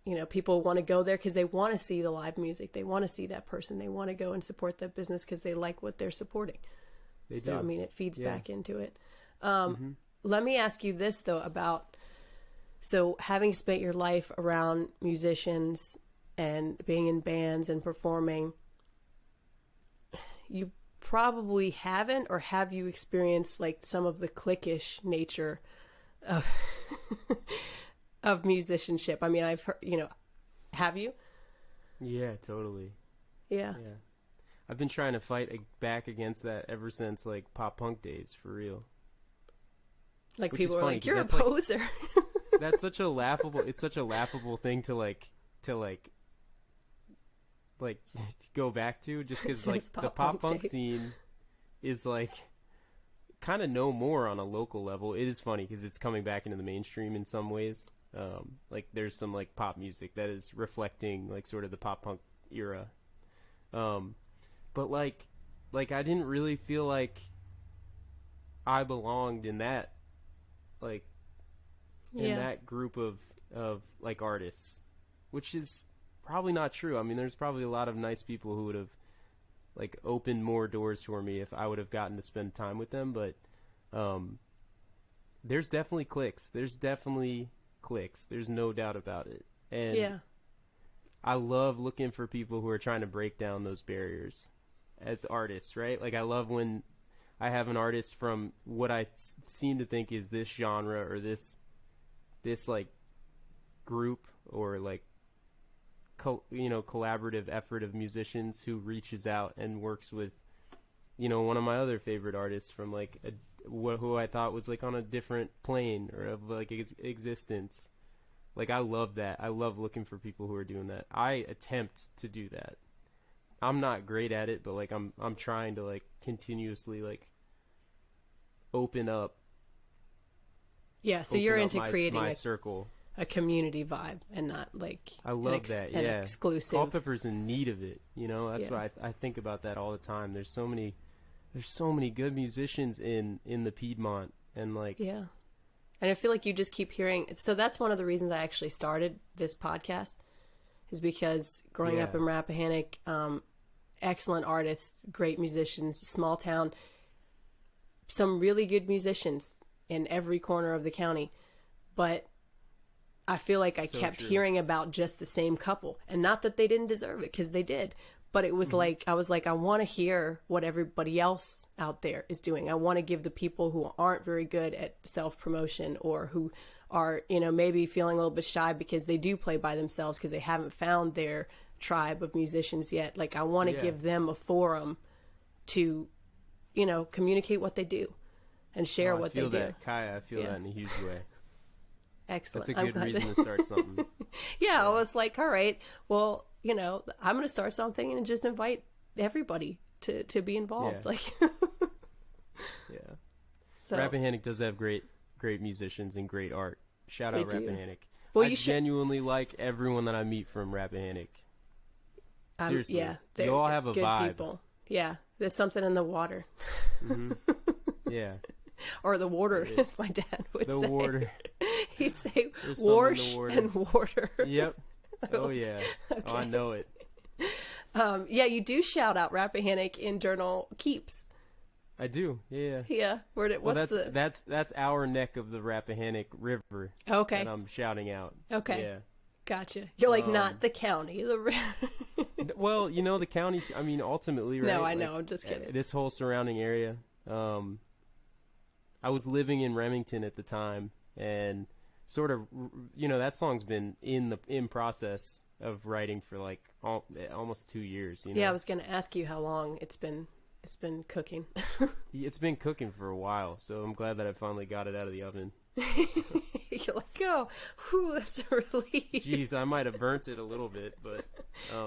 you know, people want to go there because they want to see the live music. They want to see that person. They want to go and support that business because they like what they're supporting. They do. I mean, it feeds back into it. Let me ask you this though about, so having spent your life around musicians and being in bands and performing, you probably haven't, or have you experienced like some of the cliquish nature of of musicianship? I mean, I've heard, you know, have you? Yeah, totally. Yeah. I've been trying to fight back against that ever since like pop punk days, for real. Like Which people are funny, like, you're a poser. Like, that's such a laughable thing to go back to, just because like the pop punk scene is like kind of no more on a local level. It is funny because it's coming back into the mainstream in some ways. Like there's some like pop music that is reflecting like sort of the pop punk era. But like I didn't really feel like I belonged in that, like in that group of like artists, which is probably not true. I mean, there's probably a lot of nice people who would have like opened more doors for me if I would have gotten to spend time with them. But there's definitely cliques. There's no doubt about it. And I love looking for people who are trying to break down those barriers as artists, right? Like I love when I have an artist from what I seem to think is this genre or this like group or like collaborative effort of musicians who reaches out and works with, you know, one of my other favorite artists from like who I thought was like on a different plane or of like existence. Like I love that. I love looking for people who are doing that. I attempt to do that. I'm not great at it, but like I'm trying to like continuously like open up. Yeah, so you're into creating my circle, a community vibe, and not like I love that. An exclusive. Culpeper's in need of it. You know, that's what I think about that all the time. There's so many good musicians in the Piedmont, and like and I feel like you just keep hearing. So that's one of the reasons I actually started this podcast, is because growing up in Rappahannock, excellent artists, great musicians, small town, some really good musicians in every corner of the county. But I feel like I kept hearing about just the same couple, and not that they didn't deserve it, because they did. But it was like, I was like, I want to hear what everybody else out there is doing. I want to give the people who aren't very good at self-promotion, or who are, you know, maybe feeling a little bit shy because they do play by themselves because they haven't found their tribe of musicians yet. Like, I want to give them a forum to, you know, communicate what they do and share what they do. I feel that, Kiaya. I feel that in a huge way. Excellent. That's a good reason to start something. I was like, all right, well, you know, I'm going to start something and just invite everybody to be involved. Like, So Rappahannock does have great musicians and great art. Shout out Rappahannock. Well, I genuinely like everyone that I meet from Rappahannock. Seriously, you all have a vibe. People. Yeah, there's something in the water. Yeah. Or the water, as my dad would say. The water. He'd say There's some in the wash water. and water. Yep. Oh, yeah. Okay. Oh, I know it. Yeah, you do shout out Rappahannock in Journal Keeps. I do. Yeah. Yeah. That's our neck of the Rappahannock River. Okay. that I'm shouting out. Okay. Yeah. Gotcha. You're like, not the county. Well, the county, I mean, ultimately, right? No, I know. I'm just kidding. This whole surrounding area. I was living in Remington at the time, and sort of, that song's been in process of writing for like almost 2 years. Yeah, I was going to ask you how long it's been cooking. It's been cooking for a while, so I'm glad that I finally got it out of the oven. You're like, oh, whew, that's a relief. Jeez, I might have burnt it a little bit, but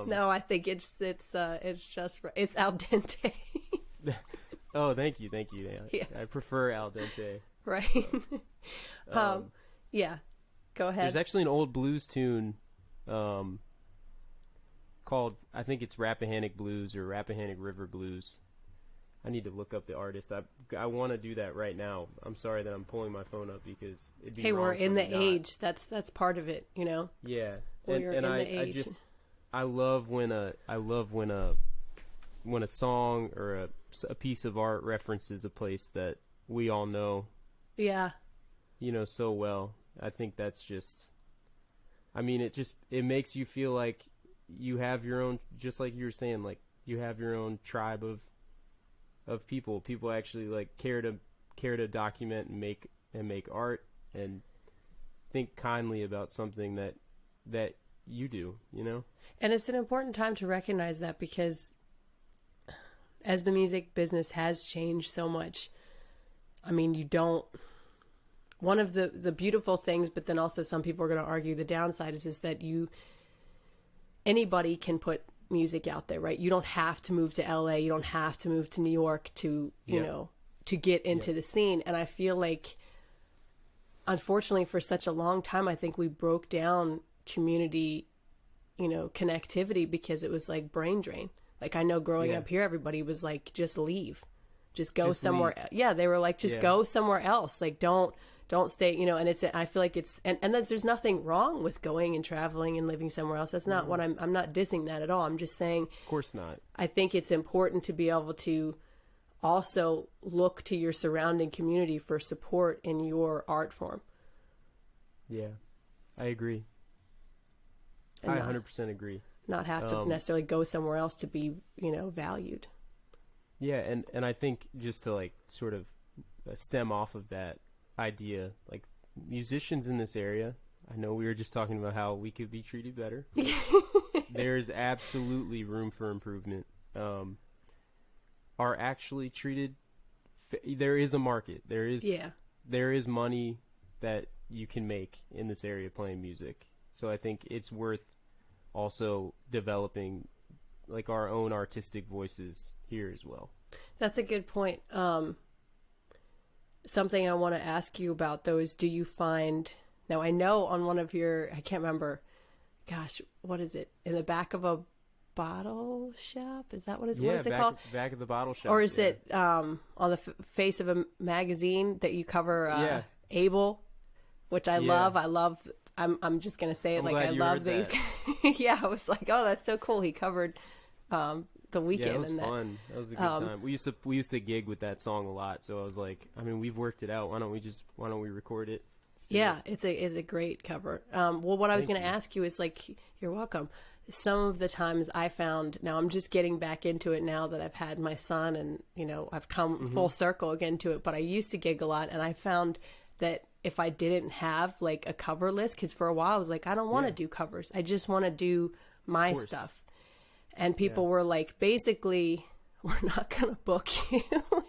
no, I think it's just it's al dente. Oh, thank you. Yeah. I prefer al dente. Right. Yeah. Go ahead. There's actually an old blues tune called, I think it's Rappahannock Blues or Rappahannock River Blues. I need to look up the artist. I want to do that right now. I'm sorry that I'm pulling my phone up because it'd be wrong we're in for the me not. age. That's part of it, Yeah. Age. I love when a song or a piece of art references a place that we all know. Yeah. So well. I think that's just, I mean, it makes you feel like you have your own, just like you were saying, like you have your own tribe of people actually like care to document and make art and think kindly about something that you do, And it's an important time to recognize that, because as the music business has changed so much, I mean, one of the beautiful things, but then also some people are going to argue the downside is that anybody can put music out there, right? You don't have to move to LA. You don't have to move to New York to get into the scene. And I feel like, unfortunately, for such a long time, I think we broke down community, connectivity, because it was like brain drain. Like, I know growing up here, everybody was like, just leave, just go somewhere. Yeah. They were like, just go somewhere else. Like, don't stay, and I feel like and there's nothing wrong with going and traveling and living somewhere else. That's not what I'm not dissing that at all. I'm just saying, of course not. I think it's important to be able to also look to your surrounding community for support in your art form. Yeah, I agree. I 100% agree. Not have to necessarily go somewhere else to be, valued. Yeah. And I think just to like sort of stem off of that idea, like musicians in this area, I know we were just talking about how we could be treated better. There's absolutely room for improvement. Are actually treated. There is a market. There is money that you can make in this area playing music. So I think it's worth also developing like our own artistic voices here as well. That's a good point. Something I want to ask you about, though, is do you find, now I know on one of your, I can't remember, gosh, what is it? In the back of a bottle shop? Is that what what is it called? Back of the bottle shop. Or is it on the face of a magazine that you cover Abel, which I love. I'm just going to say it, like I love that. Yeah, I was like, oh, that's so cool. He covered the Weekend. Yeah, it was fun. That was a good time. We used to gig with that song a lot, so I was like, I mean, we've worked it out. Why don't we record it? Yeah, it's a great cover. Well, what I was going to ask you is, like, you're welcome. Some of the times I found, now I'm just getting back into it now that I've had my son and, I've come full circle again to it, but I used to gig a lot, and I found that if I didn't have like a cover list, because for a while I was like, I don't want to do covers. I just want to do my stuff. And people were like, basically, we're not going to book you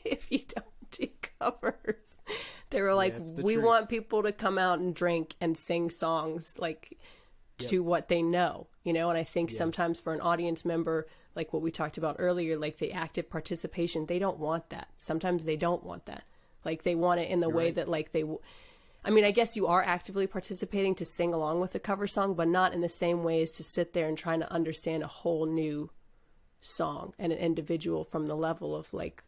if you don't do covers. They were like, we want people to come out and drink and sing songs like to what they know, And I think sometimes for an audience member, like what we talked about earlier, like the active participation, they don't want that. Sometimes they don't want that. Like they want it in the way that like I mean, I guess you are actively participating to sing along with the cover song, but not in the same way as to sit there and trying to understand a whole new song and an individual from the level of like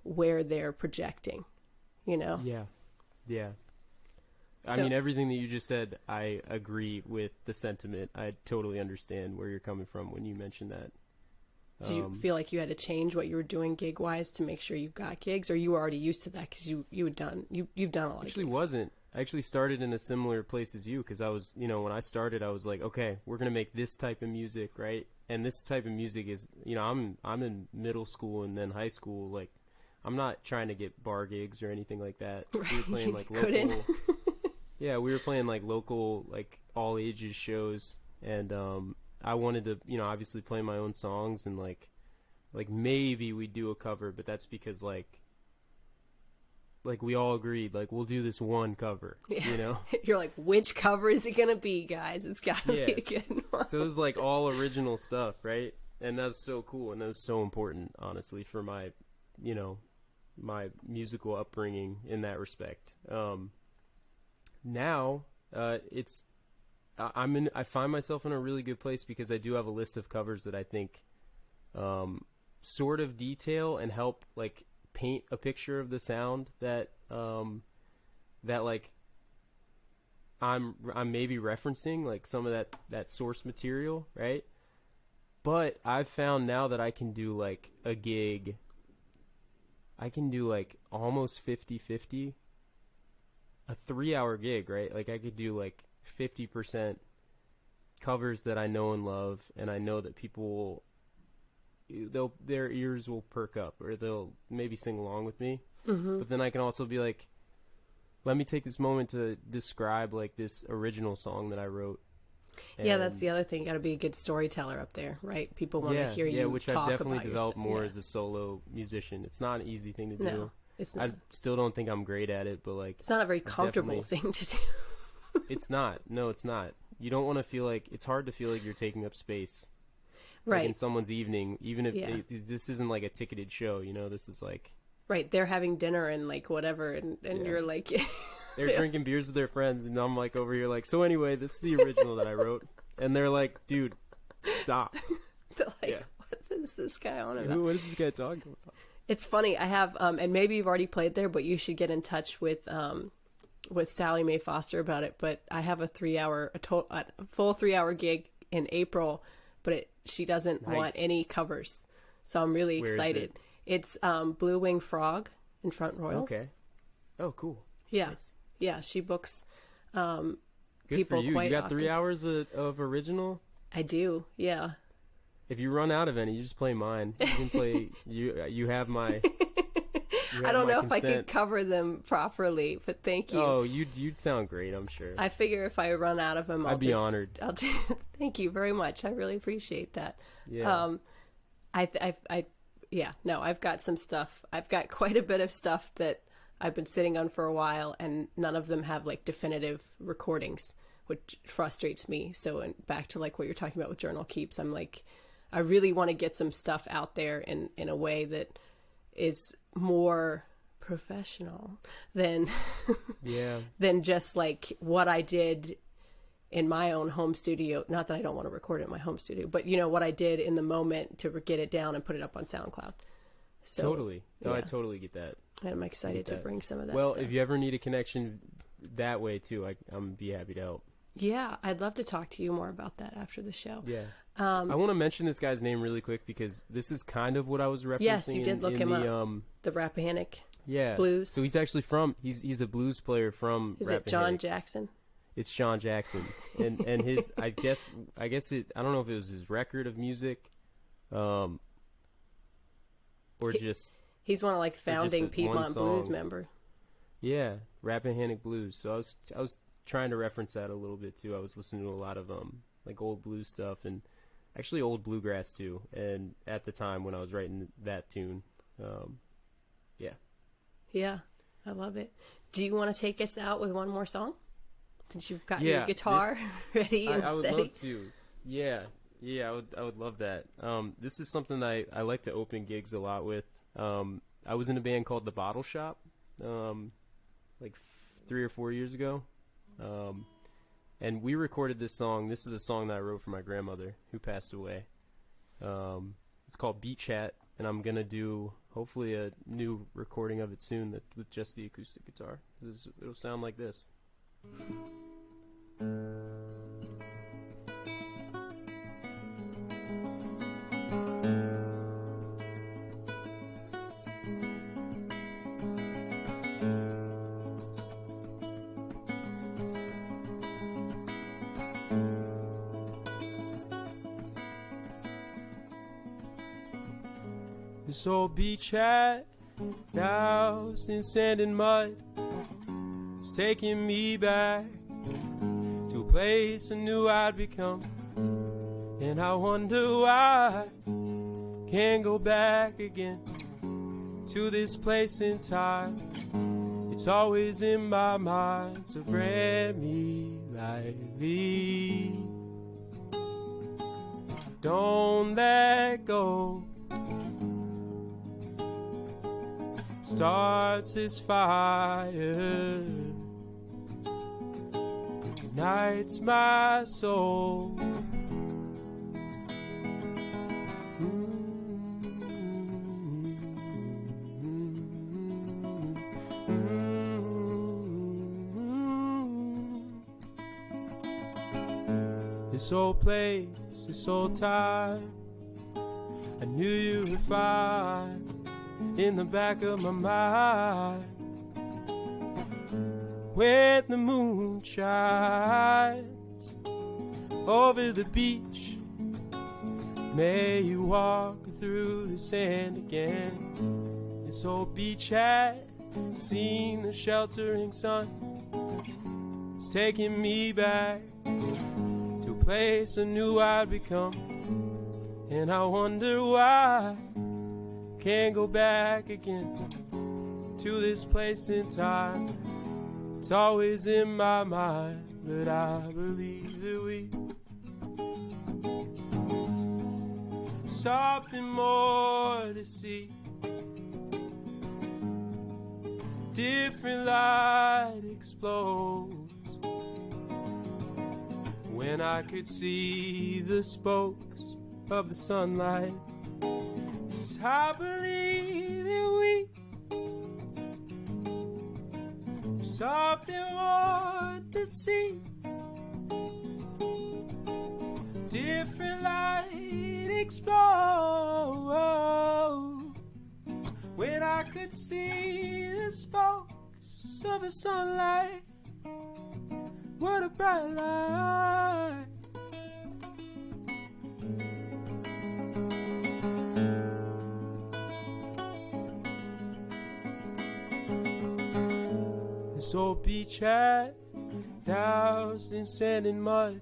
where they're projecting, you know? Yeah. Yeah. I So- mean, everything that you just said, I agree with the sentiment. I totally understand where you're coming from when you mentioned that. Do you feel like you had to change what you were doing gig-wise to make sure you got gigs, or you were already used to that because you've done a lot of Actually gigs? wasn't. I actually started in a similar place as you, because I was, when I started, I was like, okay, we're going to make this type of music, right? And this type of music is, I'm in middle school and then high school. Like, I'm not trying to get bar gigs or anything like that. Right. We were playing like Couldn't. local. Yeah, we were playing like local, like all ages shows, and I wanted to, obviously play my own songs, and like maybe we do a cover, but that's because like we all agreed, like, we'll do this one cover, Yeah. You're like, which cover is it gonna be, guys? It's gotta be a Yes. good one. So it was like all original stuff, right? And that's so cool, and that was so important, honestly, for my, my musical upbringing in that respect. Now, I find myself in a really good place because I do have a list of covers that I think, sort of detail and help like paint a picture of the sound that like I'm maybe referencing, like some of that source material, right? But I've found now that I can do like a gig, I can do like almost 50-50, a 3-hour gig, right? Like I could do like 50% covers that I know and love, and I know that people their ears will perk up, or they'll maybe sing along with me. Mm-hmm. But then I can also be like, let me take this moment to describe like this original song that I wrote. Yeah, that's the other thing. You got to be a good storyteller up there, right? People want to hear you which talk I've definitely about developed yourself. more as a solo musician. It's not an easy thing to do. No, it's not. I still don't think I'm great at it, but like, It's not a very comfortable thing to do. It's not. No, it's not. You don't want to feel like, it's hard to feel like you're taking up space. Right. Like in someone's evening, even if Yeah. this isn't like a ticketed show, this is like, Right. They're having dinner and like whatever, and Yeah. you're like, they're drinking beers with their friends, and I'm like over here like, so anyway, this is the original that I wrote. And they're like, dude, stop. they're like, Yeah. what is this guy on about? What is this guy talking about? It's funny. I have, and maybe you've already played there, but you should get in touch with Sally Mae Foster about it. But I have a full 3-hour gig in April, but she doesn't Nice. want any covers, so I'm really Where is excited. It's Blue Wing Frog in Front Royal. Okay. Oh, cool. Yeah, Nice. yeah. She books Good people for you. quite You got often. 3 hours of original. I do. Yeah. If you run out of any, you just play mine. You can play. You have my. I don't know if I could cover them properly, but thank you. Oh, you'd sound great, I'm sure. I figure if I run out of them, I'd be honored. Thank you very much. I really appreciate that. Yeah. I've got some stuff. I've got quite a bit of stuff that I've been sitting on for a while, and none of them have like definitive recordings, which frustrates me. So, and back to like what you're talking about with Journal Keeps, I'm like, I really want to get some stuff out there in a way that is more professional than than just like what I did in my own home studio. Not that I don't want to record it in my home studio, but what I did in the moment to get it down and put it up on SoundCloud. So, Totally. No, yeah. I totally get that. And I'm excited to bring some of that Well, stuff. if you ever need a connection that way too, I'm be happy to help. Yeah, I'd love to talk to you more about that after the show. Yeah. I want to mention this guy's name really quick because this is kind of what I was referencing. Yes, you did look him up. The Rappahannock Blues. So he's actually he's a blues player from Is it John Jackson? It's Sean Jackson. And his I guess I don't know if it was his record of music or just he's one of like founding one Piedmont Blues song. member. Yeah, Rappahannock Blues. So I was trying to reference that a little bit too. I was listening to a lot of like old blues stuff and actually old bluegrass too. And at the time when I was writing that tune, Yeah, I love it. Do you want to take us out with one more song? Since you've got your guitar ready and I would steady. love to. Yeah, I would love that. This is something I like to open gigs a lot with. I was in a band called The Bottle Shop, like 3 or 4 years ago. And we recorded this song. This is a song that I wrote for my grandmother who passed away. It's called Beach Hat, and I'm going to do hopefully a new recording of it soon with just the acoustic guitar. It'll sound like this. This old beach hat, doused in sand and mud, is taking me back to a place I knew I'd become. And I wonder why I can't go back again to this place in time. It's always in my mind, so grab me lightly. Don't let go. Starts this fire, ignites my soul. This old place, this old time, I knew you would find in the back of my mind. When the moon shines over the beach, may you walk through the sand again. This old beach hat, seen the sheltering sun, it's taking me back to a place I knew I'd become. And I wonder why can't go back again to this place in time. It's always in my mind, but I believe that we something more to see. Different light explodes when I could see the spokes of the sunlight. Yes, I believe that we something more to see. Different light explodes when I could see the spokes of the sunlight. What a bright light. This old beach hat, doused in sand and mud,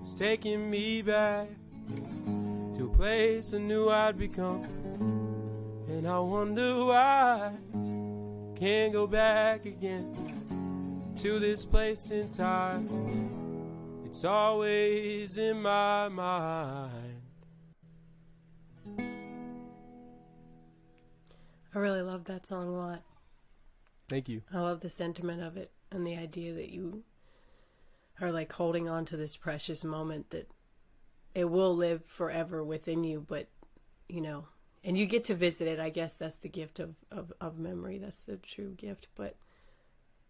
is taking me back to a place I knew I'd become. And I wonder why I can't go back again to this place in time. It's always in my mind. I really love that song a lot. Thank you. I love the sentiment of it and the idea that you are like holding on to this precious moment that it will live forever within you, but you know, and you get to visit it. I guess that's the gift of memory. That's the true gift. But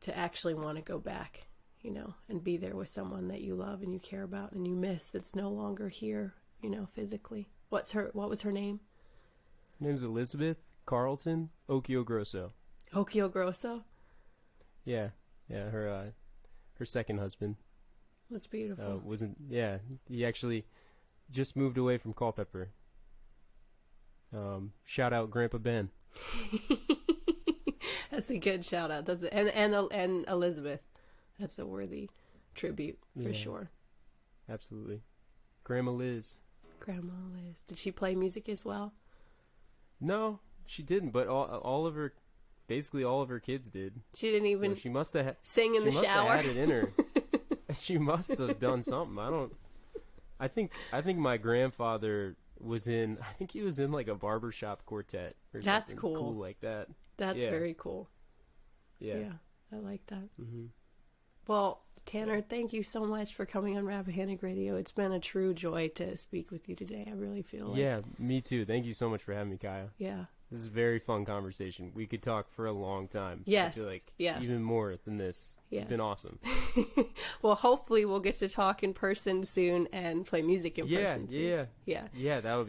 to actually want to go back, you know, and be there with someone that you love and you care about and you miss, that's no longer here, you know, physically. What was her name? Her name's Elizabeth Carlton Occhio Grosso. Occhio Grosso? Yeah, her second husband. That's beautiful. He actually just moved away from Culpeper. Shout out Grandpa Ben. That's a good shout out. That's and Elizabeth. That's a worthy tribute for sure. Absolutely. Grandma Liz. Grandma Liz. Did she play music as well? No, she didn't, but basically all of her kids did. She didn't even she must have sing in the shower. She must have had it in her. She must have done something. I think my grandfather was in. I think he was in like a barbershop quartet or That's something cool like that. That's very cool. Yeah, I like that. Mm-hmm. Well, Tanner, thank you so much for coming on Rappahannock Radio. It's been a true joy to speak with you today. I really feel like. Yeah, me too. Thank you so much for having me, Kiaya. Yeah, This is a very fun conversation. We could talk for a long time. Yes. I feel like yes. even more than this. It's been awesome. Well, hopefully we'll get to talk in person soon and play music in person soon. Yeah, that would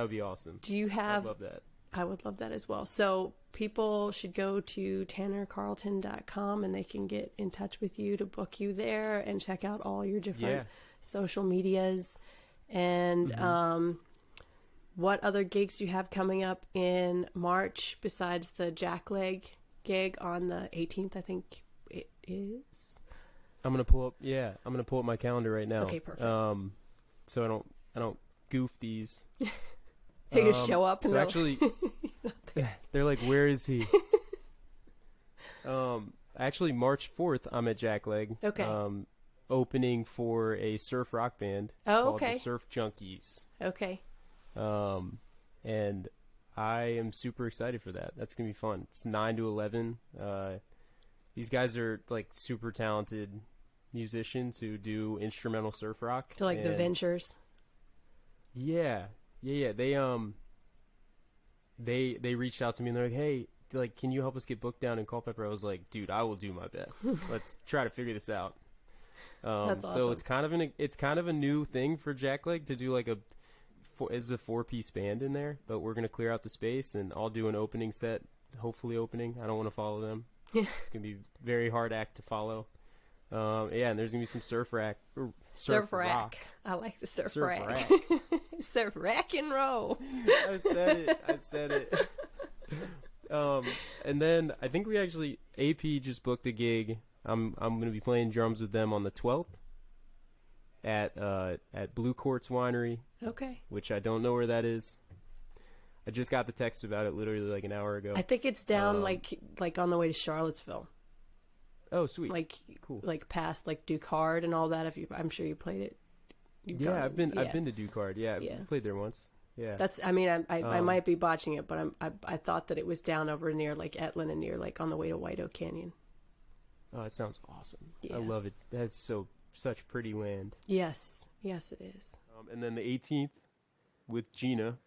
be awesome. Do you have... I'd love that. I would love that as well. So people should go to tannercarlton.com and they can get in touch with you to book you there and check out all your different social medias. And what other gigs do you have coming up in March besides the Jackleg gig on the 18th, I think it is? I'm gonna pull up my calendar right now. Okay, perfect. So I don't goof these. They just show up and so actually they're like, where is he? Actually March 4th I'm at Jackleg. Okay. Opening for a surf rock band called the Surf Junkies. Okay. And I am super excited for that. That's gonna be fun. It's 9 to 11. These guys are like super talented musicians who do instrumental surf rock. To like the Ventures. Yeah. They reached out to me and they're like, hey, like, can you help us get booked down in Culpeper? I was like, dude, I will do my best. Let's try to figure this out. That's awesome. So it's kind of a new thing for Jackleg to do like a 4-piece band in there, but we're gonna clear out the space and I'll do an opening set. Hopefully opening. I don't want to follow them. It's gonna be a very hard act to follow. And there's gonna be some surf rock. I like the surf rack. Rack. Surf rack and roll. I said it. And then I think AP just booked a gig. I'm gonna be playing drums with them on the 12th at Blue Quartz Winery. Okay. Which I don't know where that is. I just got the text about it literally like an hour ago. I think it's down like on the way to Charlottesville. Oh, sweet. Like cool. Like past like Ducard and all that. I'm sure you played it. I've been to Ducard. Yeah, I played there once. Yeah. That's. I mean, I might be botching it, but I thought that it was down over near like Etlin and near like on the way to White Oak Canyon. Oh, it sounds awesome. Yeah. I love it. That's such pretty land. Yes, it is. And then the 18th with Gina.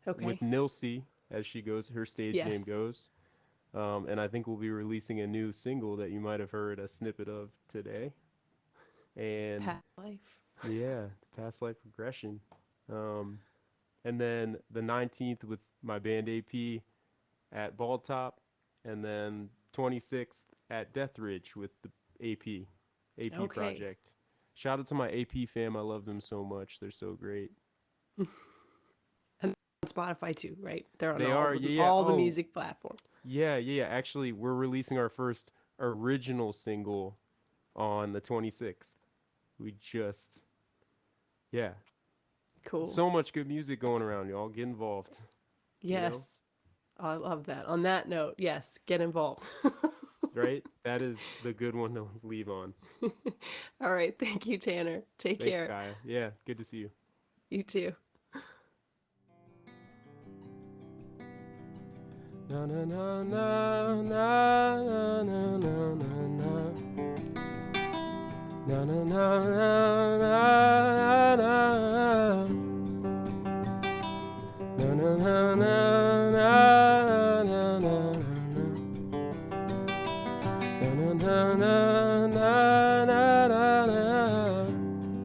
Okay. With Nilsey, as she goes, her stage name goes. And I think we'll be releasing a new single that you might have heard a snippet of today. And Past Life. Yeah, Past Life Regression. And then the 19th with my band AP at Bald Top. And then 26th at Death Ridge with the AP project. Shout out to my AP fam. I love them so much. They're so great. And on Spotify too, right? They're on all the music platforms. Yeah. Actually, we're releasing our first original single on the 26th. We just... Yeah. Cool. So much good music going around, y'all. Get involved. Yes. You know? I love that. On that note, yes, get involved. Right? That is the good one to leave on. All right. Thank you, Tanner. Thanks, care. Thanks, Kiaya. Yeah, good to see you. You too. Na na na na na na na na na na na na na